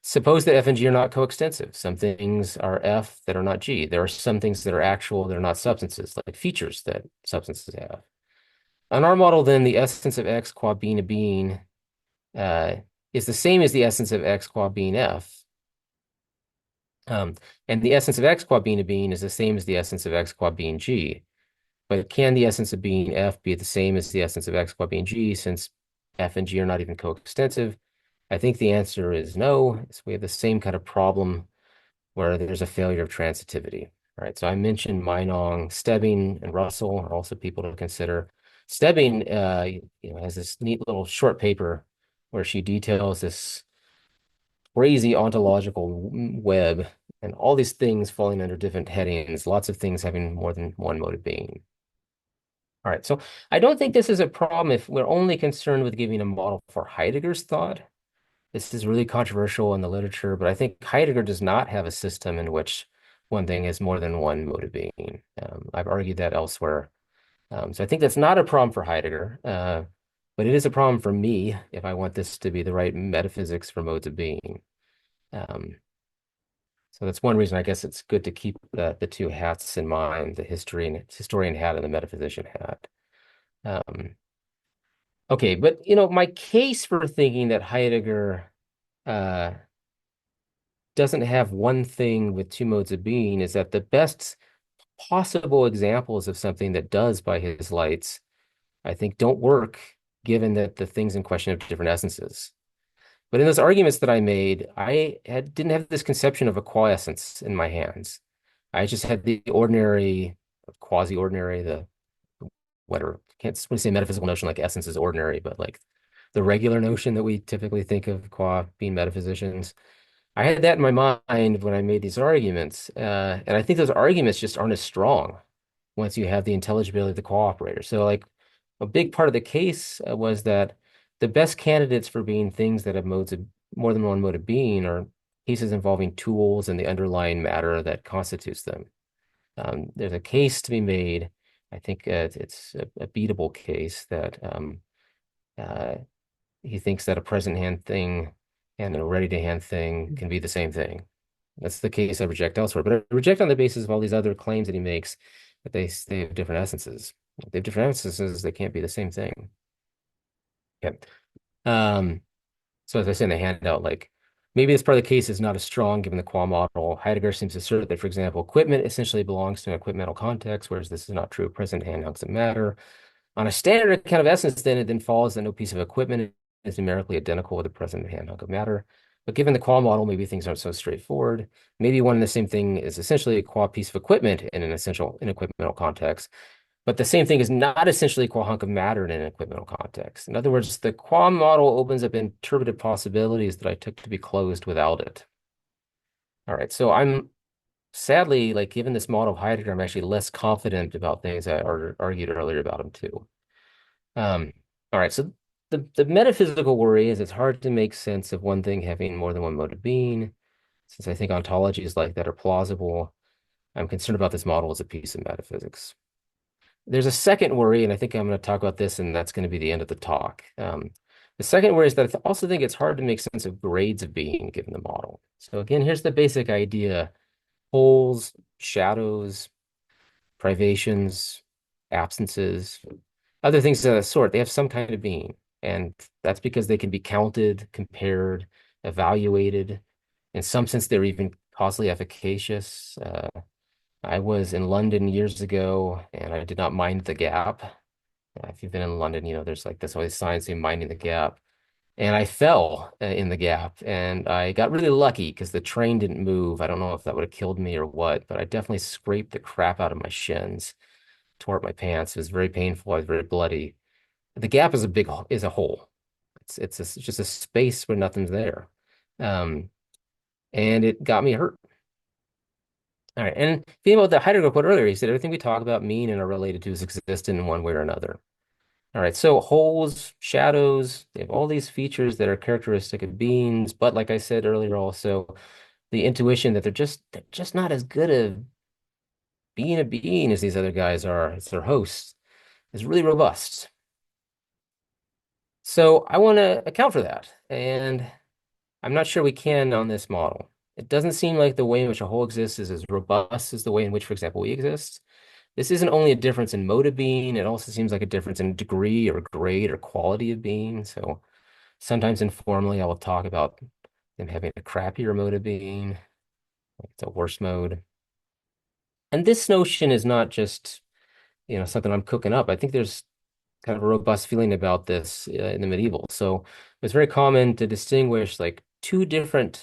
Suppose that F and G are not coextensive. Some things are F that are not G. There are some things that are actual that are not substances, like features that substances have. On our model, then, the essence of X qua being a being uh, is the same as the essence of X qua being F. And the essence of X qua being a being is the same as the essence of X qua being G. But can the essence of being F be the same as the essence of X qua being G, since F and G are not even coextensive? I think the answer is no. So we have the same kind of problem where there's a failure of transitivity. All right, so I mentioned Meinong, Stebbing, and Russell are also people to consider. Stebbing, has this neat little short paper where she details this crazy ontological web and all these things falling under different headings, lots of things having more than one mode of being. All right, so I don't think this is a problem if we're only concerned with giving a model for Heidegger's thought. This is really controversial in the literature, but I think Heidegger does not have a system in which one thing has more than one mode of being. I've argued that elsewhere. So I think that's not a problem for Heidegger, but it is a problem for me if I want this to be the right metaphysics for modes of being. Um, so that's one reason I guess it's good to keep the two hats in mind, the historian hat and the metaphysician hat. Okay, but my case for thinking that Heidegger uh, doesn't have one thing with two modes of being is that the best possible examples of something that does by his lights, I think, don't work given that the things in question have different essences. But in those arguments that I made, didn't have this conception of a quiescence in my hands. I just had the ordinary quasi-ordinary, the whatever, can't really say metaphysical notion like essence is ordinary, but like the regular notion that we typically think of qua being metaphysicians. I had that in my mind when I made these arguments, and I think those arguments just aren't as strong once you have the intelligibility of the cooperator. So, like, a big part of the case was that the best candidates for being things that have modes of more than one mode of being are cases involving tools and the underlying matter that constitutes them. There's a case to be made. I think it's a beatable case that uh, he thinks that a present hand thing and a ready to hand thing can be the same thing. That's the case I reject elsewhere, but I reject on the basis of all these other claims that he makes that they have different essences. If they have different essences, they can't be the same thing. Okay. Um, so as I say in the handout, like maybe this part of the case is not as strong given the qual model. Heidegger seems to assert that, for example, equipment essentially belongs to an equipmental context, whereas this is not true. Present hand hunks of matter. On a standard account of essence, then it then follows that no piece of equipment is numerically identical with a present hand hunk of matter. But given the qual model, maybe things aren't so straightforward. Maybe one and the same thing is essentially a qual piece of equipment in an essential in equipmental context. But the same thing is not essentially a qual hunk of matter in an equipmental context. In other words, the qual model opens up interpretive possibilities that I took to be closed without it. All right, so I'm sadly, like given this model of Heidegger, I'm actually less confident about things I argued earlier about him too. All right, so the metaphysical worry is it's hard to make sense of one thing having more than one mode of being. Since I think ontologies like that are plausible, I'm concerned about this model as a piece of metaphysics. There's a second worry, and I think I'm going to talk about this, and that's going to be the end of the talk. The second worry is that I also think it's hard to make sense of grades of being given the model. So again, here's the basic idea. Holes, shadows, privations, absences, other things of that sort, they have some kind of being. And that's because they can be counted, compared, evaluated. In some sense, they're even causally efficacious. I was in London years ago and I did not mind the gap. If you've been in London, you know, there's like this always signs saying minding the gap. And I fell in the gap and I got really lucky because the train didn't move. I don't know if that would have killed me or what, but I definitely scraped the crap out of my shins, tore up my pants. It was very painful. I was very bloody. The gap is a hole. It's just a space where nothing's there. Um, and it got me hurt. All right. And thinking about the Heidegger quote earlier, he said everything we talk about mean and are related to is existent in one way or another. All right, so holes, shadows, they have all these features that are characteristic of beings, but like I said earlier, also the intuition that they're just not as good at being a being as these other guys are, as their hosts, is really robust. So I want to account for that, and I'm not sure we can on this model. It doesn't seem like the way in which a whole exists is as robust as the way in which, for example, we exist. This isn't only a difference in mode of being, it also seems like a difference in degree or grade or quality of being. So sometimes informally, I will talk about them having a crappier mode of being, like it's a worse mode. And this notion is not just, something I'm cooking up. I think there's kind of a robust feeling about this in the medieval. So it's very common to distinguish like two different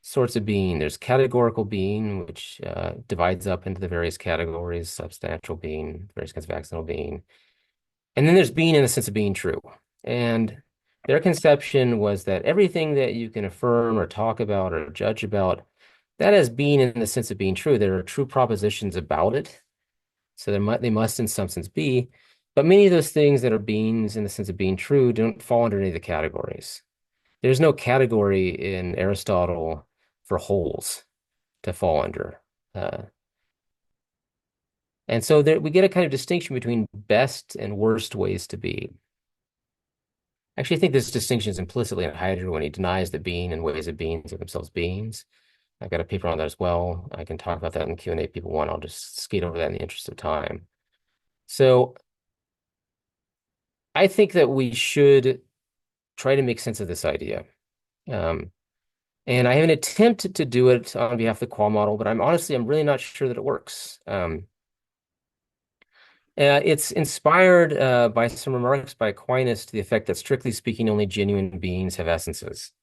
sorts of being. There's categorical being, which divides up into the various categories, substantial being, various kinds of accidental being. And then there's being in the sense of being true. And their conception was that everything that you can affirm or talk about or judge about, that is being in the sense of being true. There are true propositions about it. So they must in some sense be. But many of those things that are beings in the sense of being true don't fall under any of the categories. There's no category in Aristotle for wholes to fall under. Uh, and so there, we get a kind of distinction between best and worst ways to be. Actually, I think this distinction is implicitly in Heidegger when he denies that being and ways of beings are themselves beings. I've got a paper on that as well. I can talk about that in the Q&A if people want. I'll just skate over that in the interest of time. So I think that we should try to make sense of this idea. Um, and I have an attempt to do it on behalf of the qual model, but I'm really not sure that it works. It's inspired by some remarks by Aquinas to the effect that, strictly speaking, only genuine beings have essences.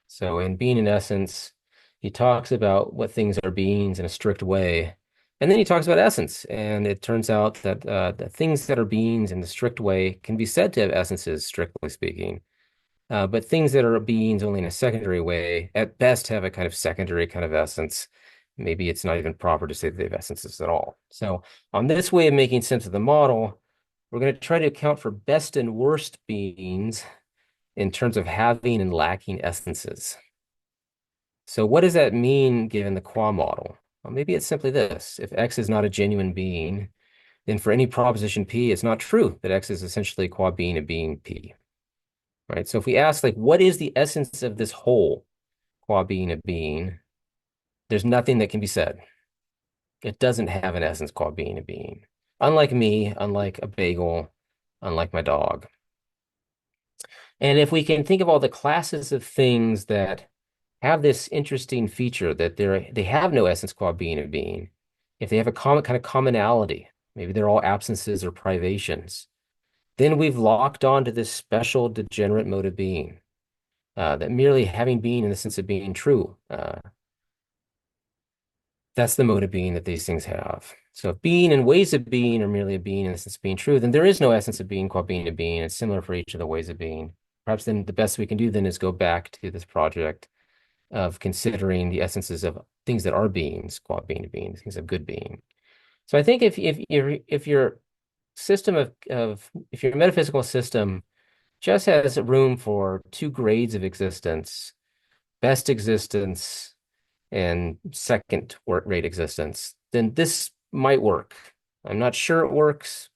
So in Being in Essence, he talks about what things are beings in a strict way. And then he talks about essence, and it turns out that the things that are beings in the strict way can be said to have essences, strictly speaking. But things that are beings only in a secondary way, at best, have a kind of secondary kind of essence. Maybe it's not even proper to say that they have essences at all. So, on this way of making sense of the model, we're going to try to account for best and worst beings in terms of having and lacking essences. So, what does that mean given the qua model? Well, maybe it's simply this. If X is not a genuine being, then for any proposition P, it's not true that X is essentially qua being a being P. Right? So if we ask, like, what is the essence of this whole qua being a being, there's nothing that can be said. It doesn't have an essence qua being a being. Unlike me, unlike a bagel, unlike my dog. And if we can think of all the classes of things that have this interesting feature that they have no essence qua being a being, if they have a common kind of commonality, maybe they're all absences or privations, then we've locked on to this special degenerate mode of being. That merely having being in the sense of being true. That's the mode of being that these things have. So if being and ways of being are merely a being in the sense of being true, then there is no essence of being called being a being. It's similar for each of the ways of being. Perhaps then the best we can do then is go back to this project of considering the essences of things that are beings, called being a being, things of good being. So I think if your system of if your metaphysical system just has room for two grades of existence, best existence and second rate existence, then this might work. I'm not sure it works.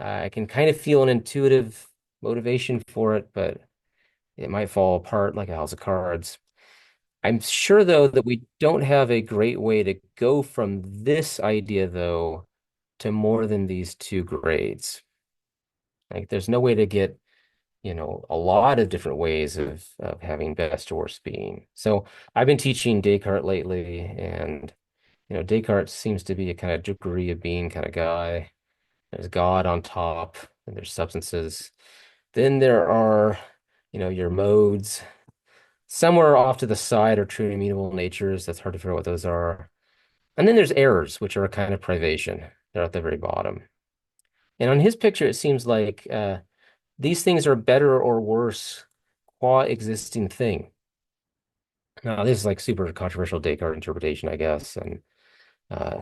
I can kind of feel an intuitive motivation for it, but it might fall apart like a house of cards. I'm sure, though, that we don't have a great way to go from this idea, though, to more than these two grades. Like, there's no way to get a lot of different ways of having best or worst being. So I've been teaching Descartes lately, and Descartes seems to be a kind of degree of being kind of guy. There's God on top, and there's substances. Then there are, your modes. Somewhere off to the side are true and immutable natures. That's hard to figure out what those are. And then there's errors, which are a kind of privation. They're at the very bottom. And on his picture, it seems like these things are better or worse qua existing thing. Now, this is like super controversial Descartes interpretation, I guess, and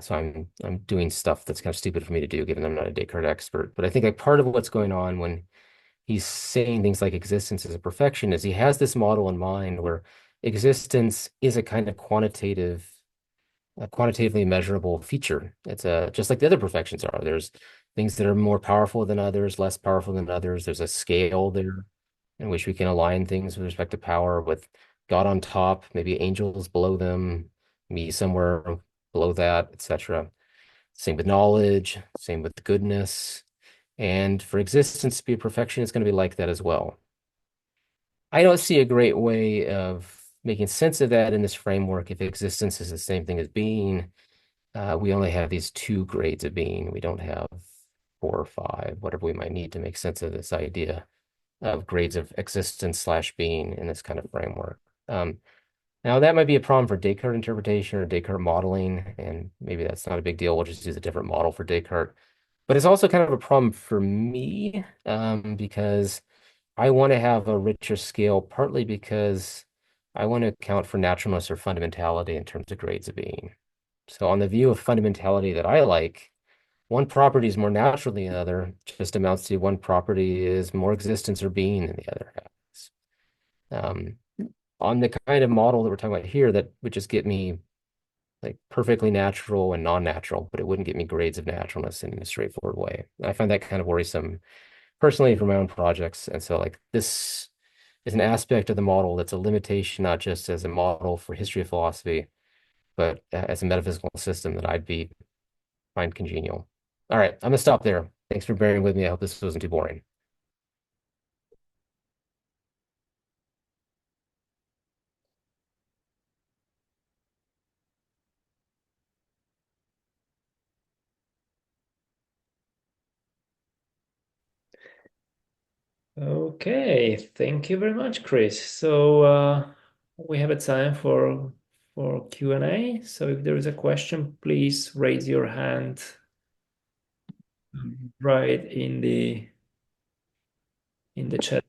so I'm doing stuff that's kind of stupid for me to do, given I'm not a Descartes expert. But I think like part of what's going on when he's saying things like existence is a perfection is he has this model in mind where existence is a kind of a quantitatively measurable feature. It's just like the other perfections are. There's things that are more powerful than others, less powerful than others. There's a scale there in which we can align things with respect to power with God on top, maybe angels below them, me somewhere below that, etc. Same with knowledge, same with goodness. And for existence to be a perfection, it's going to be like that as well. I don't see a great way of making sense of that in this framework if existence is the same thing as being. We only have these two grades of being. We don't have four or five, whatever we might need to make sense of this idea of grades of existence slash being in this kind of framework. Now, that might be a problem for Descartes interpretation or Descartes modeling, and maybe that's not a big deal. We'll just use a different model for Descartes. But it's also kind of a problem for me because I want to have a richer scale, partly because I want to account for naturalness or fundamentality in terms of grades of being. So, on the view of fundamentality that I like, one property is more natural than the other, just amounts to one property is more existence or being than the other has. Um, on the kind of model that we're talking about here, that would just get me like perfectly natural and non-natural, but it wouldn't get me grades of naturalness in a straightforward way. I find that kind of worrisome personally for my own projects. And so like this is an aspect of the model that's a limitation, not just as a model for history of philosophy, but as a metaphysical system that find congenial. All right, I'm gonna stop there. Thanks for bearing with me. I hope this wasn't too boring. Okay, thank you very much, Kris. So we have a time for for Q&A. So if there is a question, please raise your hand right in the chat.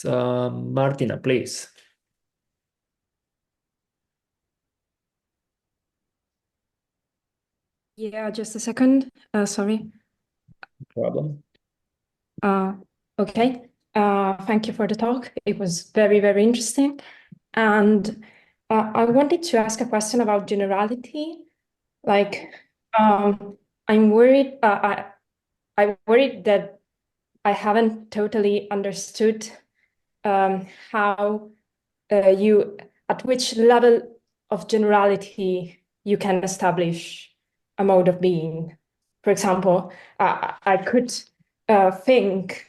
Martina, please. Yeah, just a second. Sorry. No problem. Okay. Thank you for the talk. It was very, very interesting. And I wanted to ask a question about generality. Like, I'm worried. I'm worried that I haven't totally understood how at which level of generality you can establish a mode of being. For example, I could think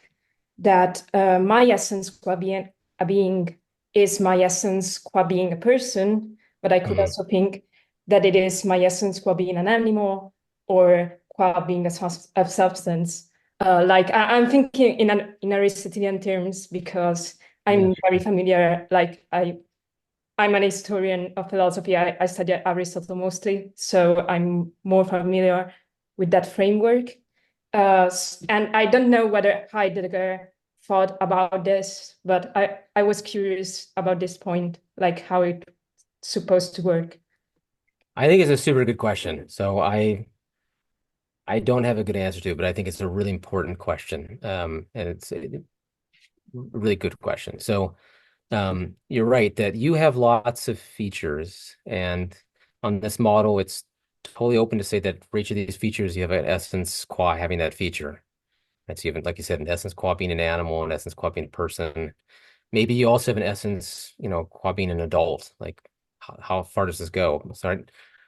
that my essence qua being a being is my essence qua being a person, but I could also think that it is my essence qua being an animal or qua being a substance. I'm thinking in Aristotelian terms because I'm very familiar. I'm an historian of philosophy. I study Aristotle mostly, so I'm more familiar with that framework. And I don't know whether Heidegger thought about this, but I was curious about this point, like how it's supposed to work. I think it's a super good question. So I don't have a good answer to it, but I think it's a really important question. And it's a really good question. So you're right that you have lots of features, and on this model, it's totally open to say that for each of these features, you have an essence qua having that feature. And so you have, like you said, an essence qua being an animal, an essence qua being a person. Maybe you also have an essence, qua being an adult. Like how far does this go?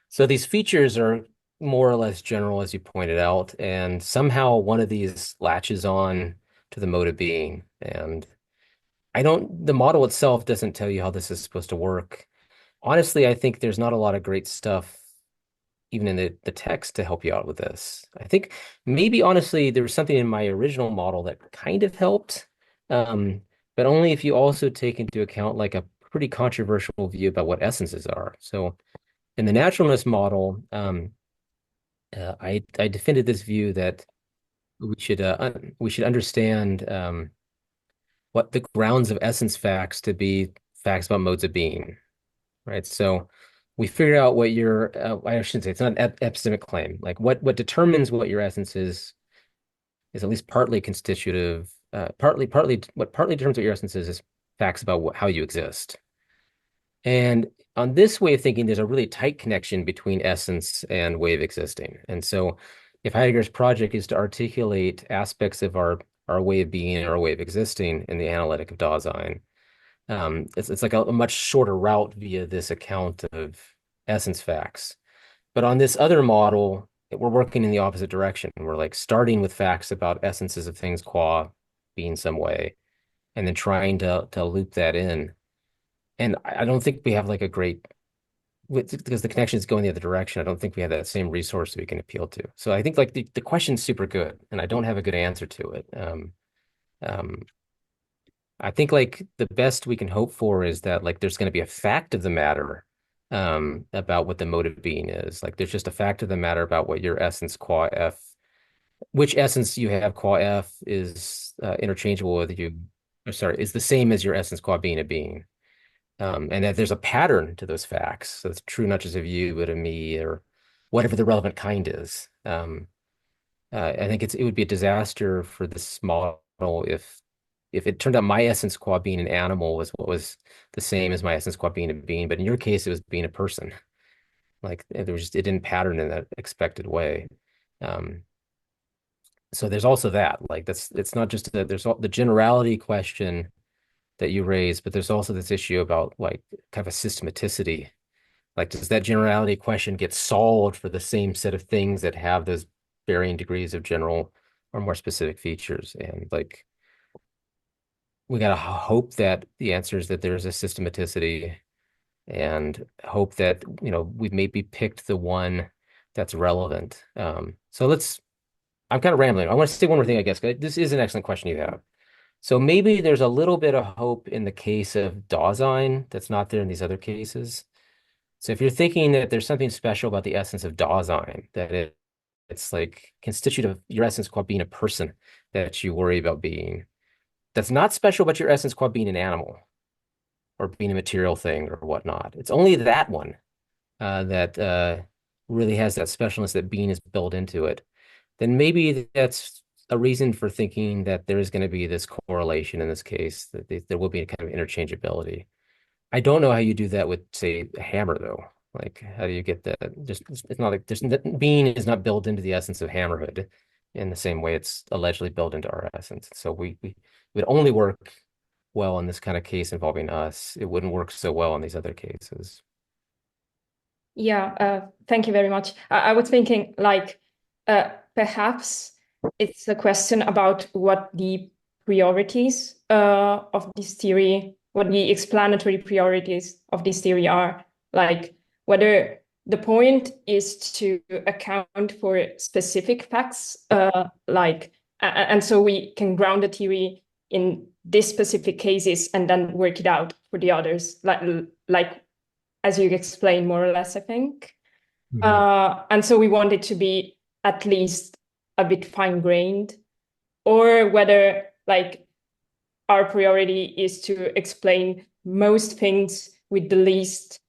So these features are more or less general, as you pointed out, and somehow one of these latches on to the mode of being. And the model itself doesn't tell you how this is supposed to work. Honestly, I think there's not a lot of great stuff even in the text to help you out with this. I think maybe honestly there was something in my original model that kind of helped, but only if you also take into account like a pretty controversial view about what essences are. So in the naturalness model, I defended this view that we should understand what the grounds of essence facts to be facts about modes of being, right? So we figure out what your I shouldn't say it's not an epistemic claim. Like what determines what your essence is at least partly constitutive. Partly determines what your essence is facts about how you exist. And on this way of thinking, there's a really tight connection between essence and way of existing. And so if Heidegger's project is to articulate aspects of our way of being and our way of existing in the analytic of Dasein, it's like a much shorter route via this account of essence facts. But on this other model, we're working in the opposite direction. We're like starting with facts about essences of things qua being some way, and then trying to loop that in. And I don't think we have like a great because the connection is going the other direction. I don't think we have that same resource that we can appeal to. So I think like the question's super good, and I don't have a good answer to it. Um, I think like the best we can hope for is that like there's going to be a fact of the matter about what the mode of being is. Like there's just a fact of the matter about what your essence qua F, which essence you have qua F is interchangeable with you, or sorry, is the same as your essence qua being a being. And that there's a pattern to those facts. So it's true not just of you, but of me or whatever the relevant kind is. I think it would be a disaster for this model if it turned out my essence qua being an animal was what was the same as my essence qua being a being, but in your case it was being a person. Like it didn't pattern in that expected way. Um, so there's also that. Like it's not just that there's the generality question that you raise, but there's also this issue about like kind of a systematicity. Like, does that generality question get solved for the same set of things that have those varying degrees of general or more specific features? And like, we gotta hope that the answer is that there's a systematicity and hope that, we've maybe picked the one that's relevant. I'm kind of rambling. I want to say one more thing, I guess, 'cause this is an excellent question you have. So maybe there's a little bit of hope in the case of Dasein that's not there in these other cases. So if you're thinking that there's something special about the essence of Dasein, that it's like constitutive of your essence qua being a person that you worry about being, that's not special about your essence qua being an animal or being a material thing or whatnot. It's only that one that really has that specialness that being is built into it. Then maybe that's a reason for thinking that there is going to be this correlation in this case, that there will be a kind of interchangeability. I don't know how you do that with, say, a hammer, though. Like, how do you get that? Just it's not like being is not built into the essence of hammerhood in the same way it's allegedly built into our essence. So we would only work well in this kind of case involving us. It wouldn't work so well in these other cases. Yeah, thank you very much. I was thinking like perhaps it's a question about what the priorities of this theory, what the explanatory priorities of this theory are, like whether the point is to account for specific facts, and so we can ground the theory in this specific cases and then work it out for the others, like as you explained more or less, I think. And so we want it to be at least a bit fine-grained, or whether like our priority is to explain most things with the least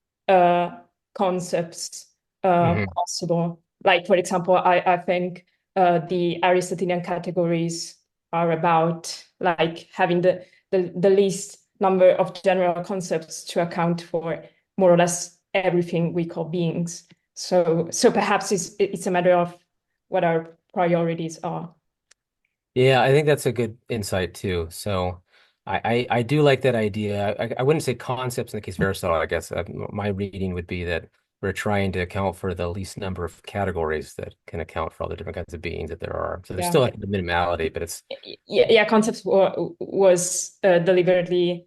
concepts possible. Like, for example, I think the Aristotelian categories are about like having the least number of general concepts to account for more or less everything we call beings. So perhaps it's a matter of what our priorities are. Yeah, I think that's a good insight too. So I do like that idea. I wouldn't say concepts in the case of Aristotle, I guess. My reading would be that we're trying to account for the least number of categories that can account for all the different kinds of beings that there are. So there's Yeah. still like the minimality, but it's Yeah, concepts was deliberately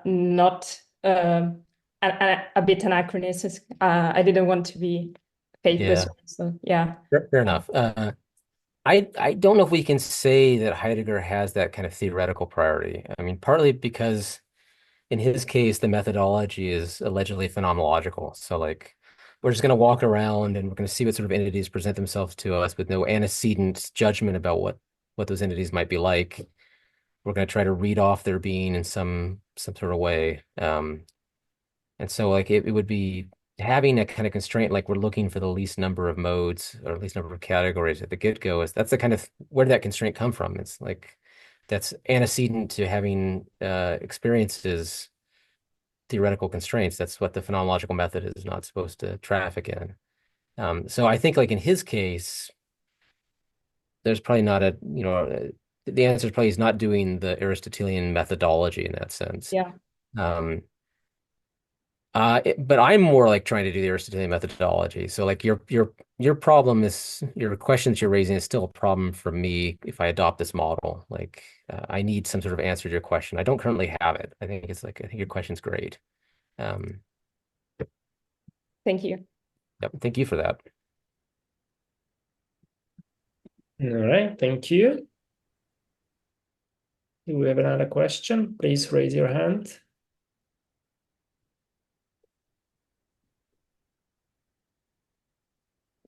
not a bit anachronistic. I didn't want to be faithless. yeah, So yeah. fair enough. I don't know if we can say that Heidegger has that kind of theoretical priority. I mean, partly because in his case, the methodology is allegedly phenomenological. So like we're just going to walk around and we're going to see what sort of entities present themselves to us with no antecedent judgment about what those entities might be like. We're going to try to read off their being in some sort of way. And so like it would be having a kind of constraint, like we're looking for the least number of modes or least number of categories at the get-go, is that's the kind of where did that constraint come from? It's like that's antecedent to having experiences theoretical constraints. That's what the phenomenological method is not supposed to traffic in. So I think like in his case, there's probably not the answer is probably he's not doing the Aristotelian methodology in that sense. Yeah. Um, but I'm more like trying to do the Aristotelian methodology. So like your problem is your questions you're raising is still a problem for me if I adopt this model. Like I need some sort of answer to your question. I don't currently have it. I think your question's great. Um, Thank you. Yep, thank you for that. All right, thank you. Do we have another question? Please raise your hand.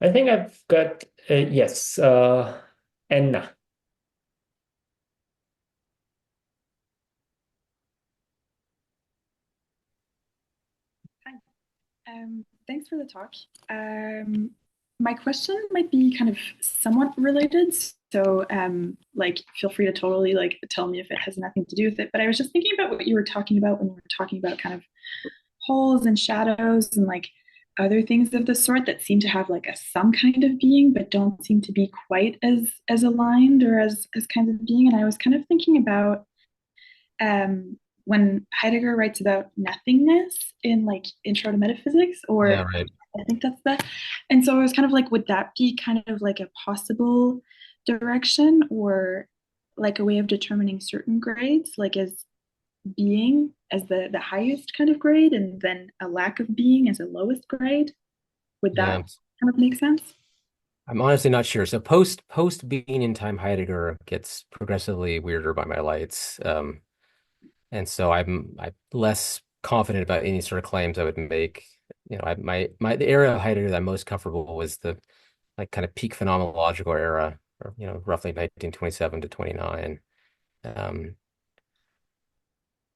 I think I've got, yes, Anna. Thanks for the talk. My question might be kind of somewhat related. So like feel free to totally like tell me if it has nothing to do with it. But I was just thinking about what you were talking about when you were talking about kind of holes and shadows and like other things of the sort that seem to have like some kind of being, but don't seem to be quite as aligned or as kinds of being. And I was kind of thinking about when Heidegger writes about nothingness in like Intro to Metaphysics, or Yeah, right. I think that's the, and so I was kind of like, would that be kind of like a possible direction or like a way of determining certain grades, like as being as the highest kind of grade and then a lack of being as a lowest grade? Would that Yeah. kind of make sense? I'm honestly not sure. So post being in time Heidegger gets progressively weirder by my lights. And so I'm less confident about any sort of claims I would make the era of Heidegger that I'm most comfortable was the like kind of peak phenomenological era, or roughly 1927 to 29. Um,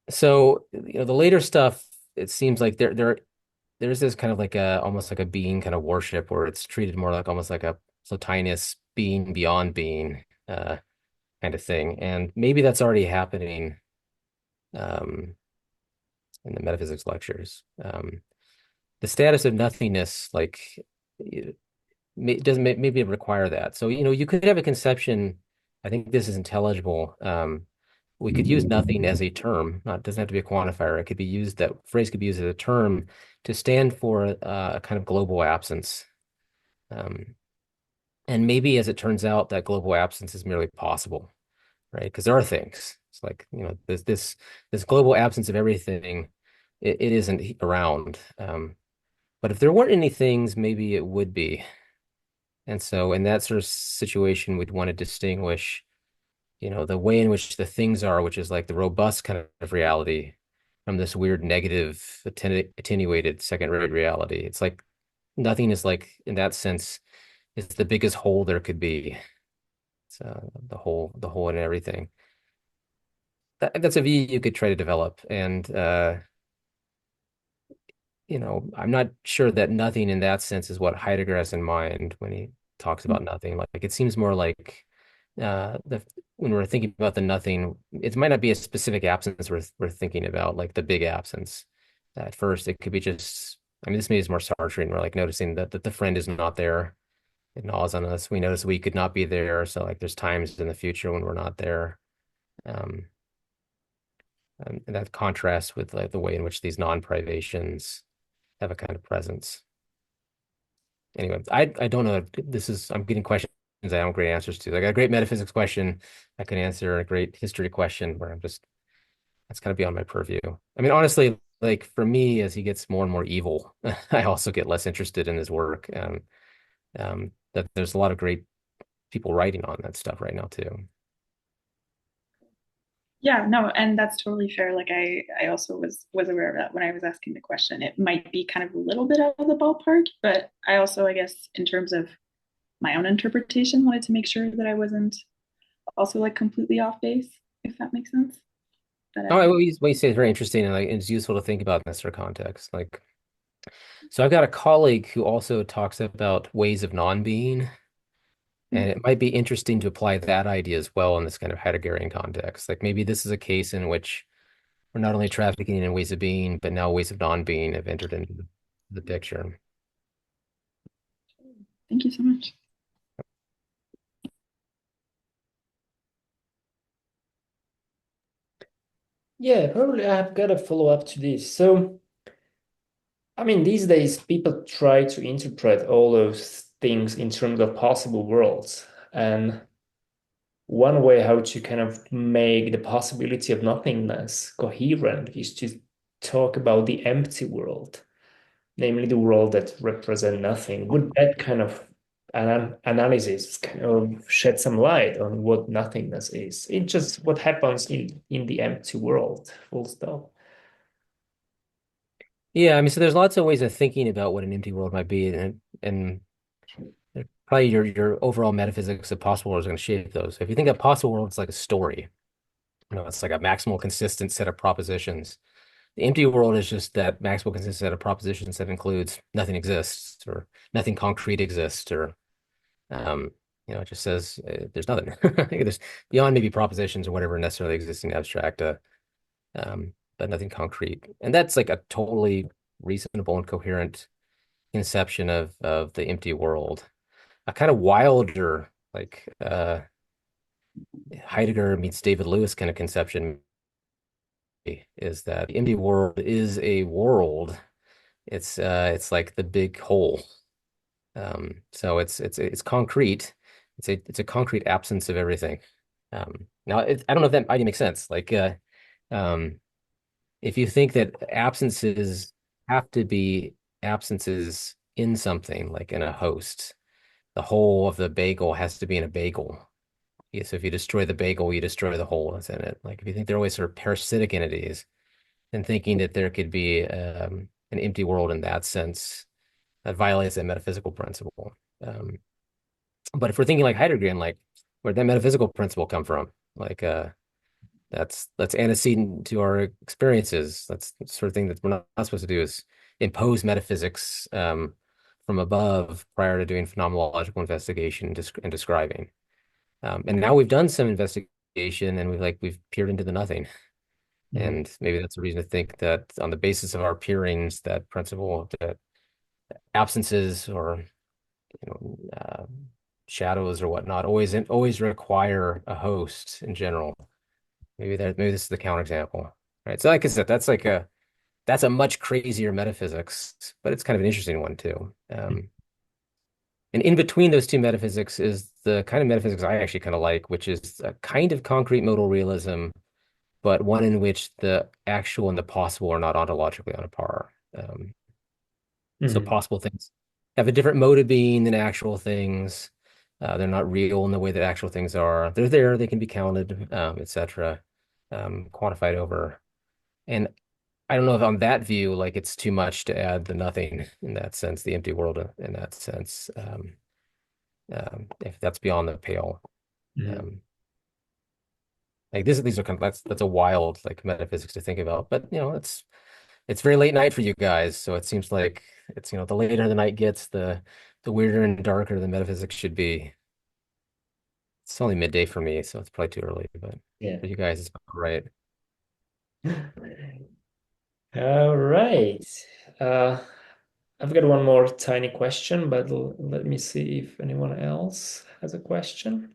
so the later stuff, it seems like there's this kind of like a almost like a being kind of worship where it's treated more like almost like a Plotinus being beyond being kind of thing, and maybe that's already happening um, in the metaphysics lectures. The status of nothingness, like, doesn't maybe require that. So, you could have a conception. I think this is intelligible. We could use nothing as a term. Not doesn't have to be a quantifier. It could be used that phrase could be used as a term to stand for a kind of global absence. Um, and maybe, as it turns out, that global absence is merely possible, right? Because there are things. It's like, this global absence of everything. It isn't around. But if there weren't any things, maybe it would be. And so in that sort of situation, we'd want to distinguish, the way in which the things are, which is like the robust kind of reality, from this weird negative, attenuated second-rate reality. It's like nothing is like, in that sense, it's the biggest whole there could be. It's the whole in everything. That's a view you could try to develop. And I'm not sure that nothing in that sense is what Heidegger has in mind when he talks about nothing. Like it seems more like the when we're thinking about the nothing, it might not be a specific absence we're thinking about, like the big absence. At first, it could be just, I mean, this maybe is more Sartrean. We're like noticing that the friend is not there. It gnaws on us. We notice we could not be there. So like there's times in the future when we're not there. Um, and that contrasts with like the way in which these non-privations have a kind of presence. Anyway, I don't know. I'm getting questions I don't have great answers to. Like a great metaphysics question I can answer, a great history question where that's kind of beyond my purview. I mean, honestly, like for me, as he gets more and more evil, I also get less interested in his work. That there's a lot of great people writing on that stuff right now too. Yeah, no, and that's totally fair. Like I also was aware of that when I was asking the question. It might be kind of a little bit out of the ballpark, but I also, I guess, in terms of my own interpretation, wanted to make sure that I wasn't also like completely off base, if that makes sense. That Oh, what you say is very interesting, and like it's useful to think about in this sort of context. Like, so I've got a colleague who also talks about ways of non-being, and it might be interesting to apply that idea as well in this kind of Heideggerian context. Like maybe this is a case in which we're not only trafficking in ways of being, but now ways of non-being have entered into the picture. Thank you so much. Yeah, probably I've got a follow-up to this. So, I mean, these days people try to interpret all those things in terms of possible worlds. And one way how to kind of make the possibility of nothingness coherent is to talk about the empty world, namely the world that represent nothing. Would that kind of analysis kind of shed some light on what nothingness is? It's just what happens in the empty world, full stop. Yeah, I mean, so there's lots of ways of thinking about what an empty world might be, and probably your overall metaphysics of possible worlds are going to shape those. So if you think of possible world, it's like a story. It's like a maximal consistent set of propositions. The empty world is just that maximal consistent set of propositions that includes nothing exists or nothing concrete exists, or um, it just says there's nothing. There's beyond maybe propositions or whatever necessarily existing abstract, but nothing concrete. And that's like a totally reasonable and coherent conception of the empty world. A kind of wilder, like Heidegger meets David Lewis kind of conception is that the empty world is a world. It's like the big whole. So it's concrete. It's a concrete absence of everything. Now I don't know if that idea makes sense. Like um, if you think that absences have to be absences in something, like in a host, the whole of the bagel has to be in a bagel. Yeah, so if you destroy the bagel, you destroy the hole that's in it. Like if you think they're always sort of parasitic entities, and thinking that there could be an empty world in that sense, that violates that metaphysical principle. But if we're thinking like Heidegger, like where'd that metaphysical principle come from? Like that's antecedent to our experiences. That's the sort of thing that we're not supposed to do is impose metaphysics from above prior to doing phenomenological investigation and describing. And now we've done some investigation and we've peered into the nothing. And maybe that's a reason to think that on the basis of our peerings, that principle that absences or shadows or whatnot always require a host in general. Maybe this is the counterexample, right? So like I said, that's a much crazier metaphysics, but it's kind of an interesting one too. And in between those two metaphysics is the kind of metaphysics I actually kind of like, which is a kind of concrete modal realism, but one in which the actual and the possible are not ontologically on a par. So possible things have a different mode of being than actual things. They're not real in the way that actual things are. They're there, they can be counted, etc., quantified over. And I don't know if on that view, like it's too much to add the nothing in that sense, the empty world in that sense, if that's beyond the pale. Like these are kind of that's a wild like metaphysics to think about, but it's very late night for you guys, so it seems like it's the later the night gets, the weirder and darker the metaphysics should be. It's only midday for me, so it's probably too early, but Yeah. for you guys, it's right. All right. I've got one more tiny question, but let me see if anyone else has a question.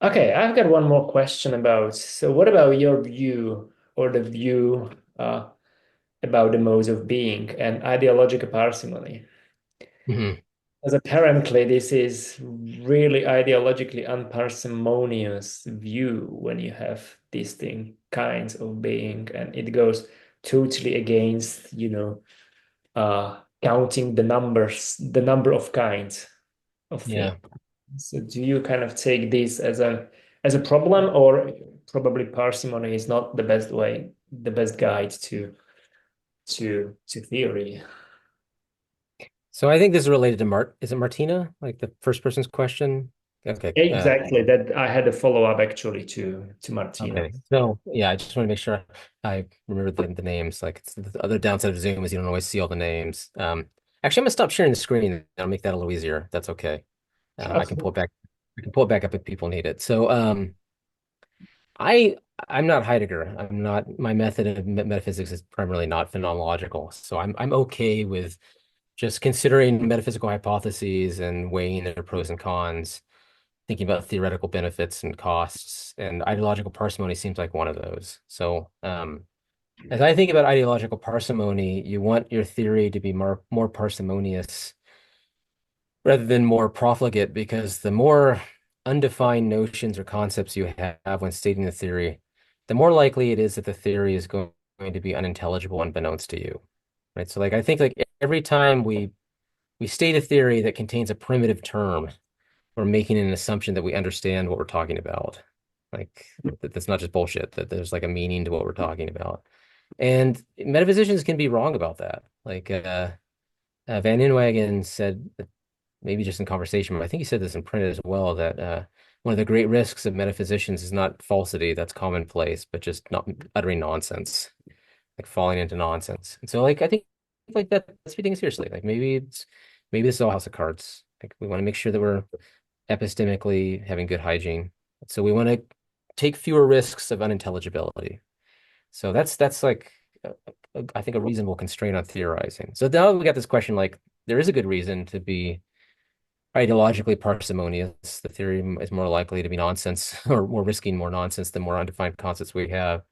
Okay, I've got one more question so what about your view or the view about the modes of being and ideological parsimony? As apparently this is really ideologically unparsimonious view when you have distinct kinds of being, and it goes totally against, counting the number of kinds of things. So do you kind of take this as a problem, or probably parsimony is not the best way, the best guide to theory? So I think this is related to is it Martina? Like the first person's question? Okay. Exactly. That I had a follow-up actually to Martina. Okay. So yeah, I just want to make sure I remember the names. Like it's the other downside of Zoom is you don't always see all the names. Actually, I'm gonna stop sharing the screen. That'll make that a little easier. That's okay. I can pull it back. I can pull it back up if people need it. So I'm not Heidegger. I'm not. My method of metaphysics is primarily not phenomenological. So I'm okay with just considering metaphysical hypotheses and weighing their pros and cons, thinking about theoretical benefits and costs, and ideological parsimony seems like one of those. So as I think about ideological parsimony, you want your theory to be more parsimonious rather than more profligate, because the more undefined notions or concepts you have when stating the theory, the more likely it is that the theory is going to be unintelligible unbeknownst to you. Right. So like I think like every time we state a theory that contains a primitive term, we're making an assumption that we understand what we're talking about. Like that's not just bullshit, that there's like a meaning to what we're talking about. And metaphysicians can be wrong about that. Like Van Inwagen said, maybe just in conversation, but I think he said this in print as well, that one of the great risks of metaphysicians is not falsity, that's commonplace, but just not uttering nonsense, like falling into nonsense. And so like I think like that's taking it seriously. Like maybe this is all house of cards. Like we want to make sure that we're epistemically having good hygiene. So we want to take fewer risks of unintelligibility. So that's like I think a reasonable constraint on theorizing. So now we got this question, like there is a good reason to be ideologically parsimonious. The theory is more likely to be nonsense, or we're risking more nonsense the more undefined concepts we have.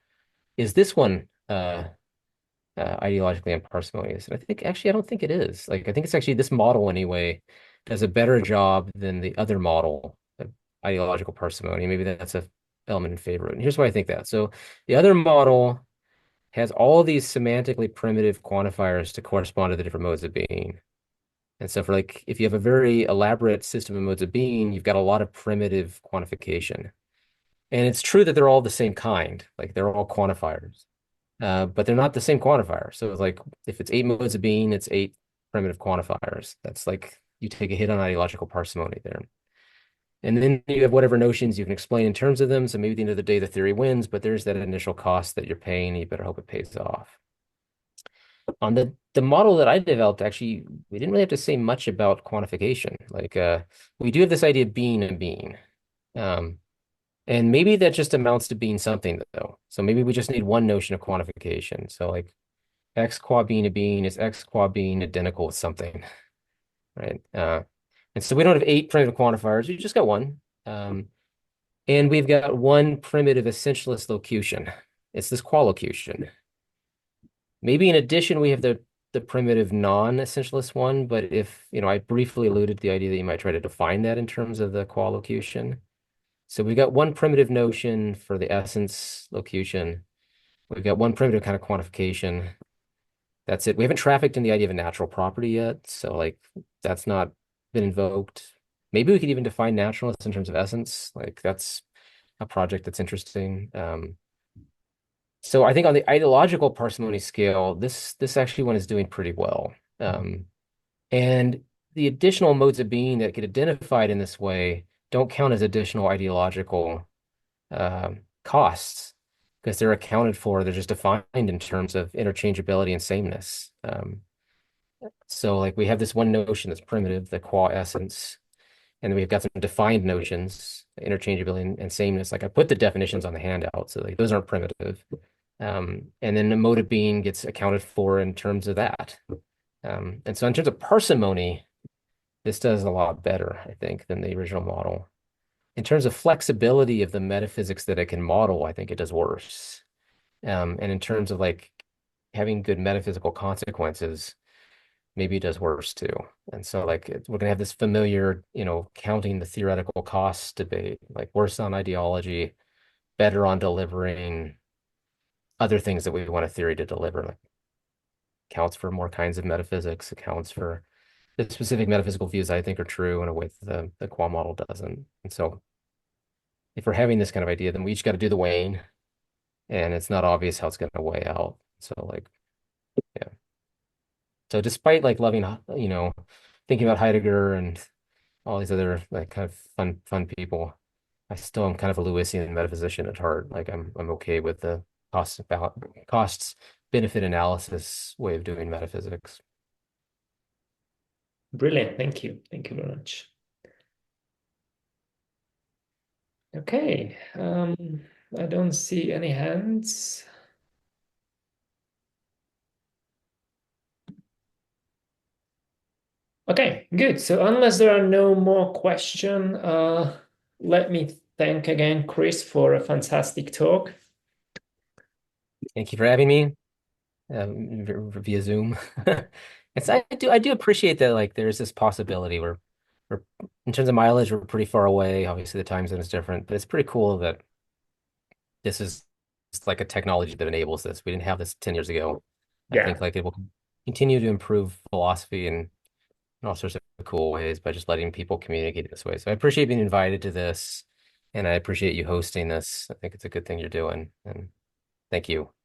Is this one ideologically unparsimonious? And I think actually I don't think it is. Like I think it's actually this model anyway does a better job than the other model of ideological parsimony. Maybe that's a element in favor. And here's why I think that. So the other model has all these semantically primitive quantifiers to correspond to the different modes of being. And so for like, if you have a very elaborate system of modes of being, you've got a lot of primitive quantification. And it's true that they're all the same kind, like they're all quantifiers, but they're not the same quantifier. So it's like if it's 8 modes of being, it's 8 primitive quantifiers. That's like you take a hit on ideological parsimony there. And then you have whatever notions you can explain in terms of them. So maybe at the end of the day, the theory wins, but there's that initial cost that you're paying. You better hope it pays off. On the model that I developed, actually, we didn't really have to say much about quantification. Like we do have this idea of being a being. And maybe that just amounts to being something though. So maybe we just need one notion of quantification. So like x qua being a being is x qua being identical with something, right? And so we don't have 8 primitive quantifiers. We just got one. And we've got one primitive essentialist locution. It's this qualocution. Maybe in addition, we have the primitive non-essentialist one, but if, I briefly alluded to the idea that you might try to define that in terms of the qualocution. So we've got one primitive notion for the essence locution. We've got one primitive kind of quantification. That's it. We haven't trafficked in the idea of a natural property yet. So like that's not been invoked. Maybe we could even define naturalness in terms of essence. Like that's a project that's interesting. So I think on the ideological parsimony scale, this actually one is doing pretty well. And the additional modes of being that get identified in this way don't count as additional ideological costs because they're accounted for. They're just defined in terms of interchangeability and sameness. So like we have this one notion that's primitive, the qua essence, and then we've got some defined notions, interchangeability and sameness. Like I put the definitions on the handout, so like those aren't primitive. And then the mode of being gets accounted for in terms of that. And so in terms of parsimony, this does a lot better, I think, than the original model. In terms of flexibility of the metaphysics that it can model, I think it does worse. And in terms of like having good metaphysical consequences, maybe it does worse too. And so like we're gonna have this familiar, counting the theoretical costs debate, like worse on ideology, better on delivering other things that we want a theory to deliver, like accounts for more kinds of metaphysics, accounts for the specific metaphysical views I think are true in a way that the qual model doesn't. And so if we're having this kind of idea, then we each got to do the weighing, and it's not obvious how it's going to weigh out. So like, yeah. So despite like loving, thinking about Heidegger and all these other like kind of fun people, I still am kind of a Lewisian metaphysician at heart. Like I'm okay with the costs benefit analysis way of doing metaphysics. Brilliant. Thank you. Thank you very much. Okay. I don't see any hands. Okay, good. So unless there are no more questions, let me thank again Kris for a fantastic talk. Thank you for having me via Zoom. I do appreciate that like there's this possibility where we're in terms of mileage, we're pretty far away. Obviously, the time zone is different, but it's pretty cool that this is like a technology that enables this. We didn't have this 10 years ago. I think like it will continue to improve philosophy in all sorts of cool ways by just letting people communicate this way. So I appreciate being invited to this, and I appreciate you hosting this. I think it's a good thing you're doing, and thank you.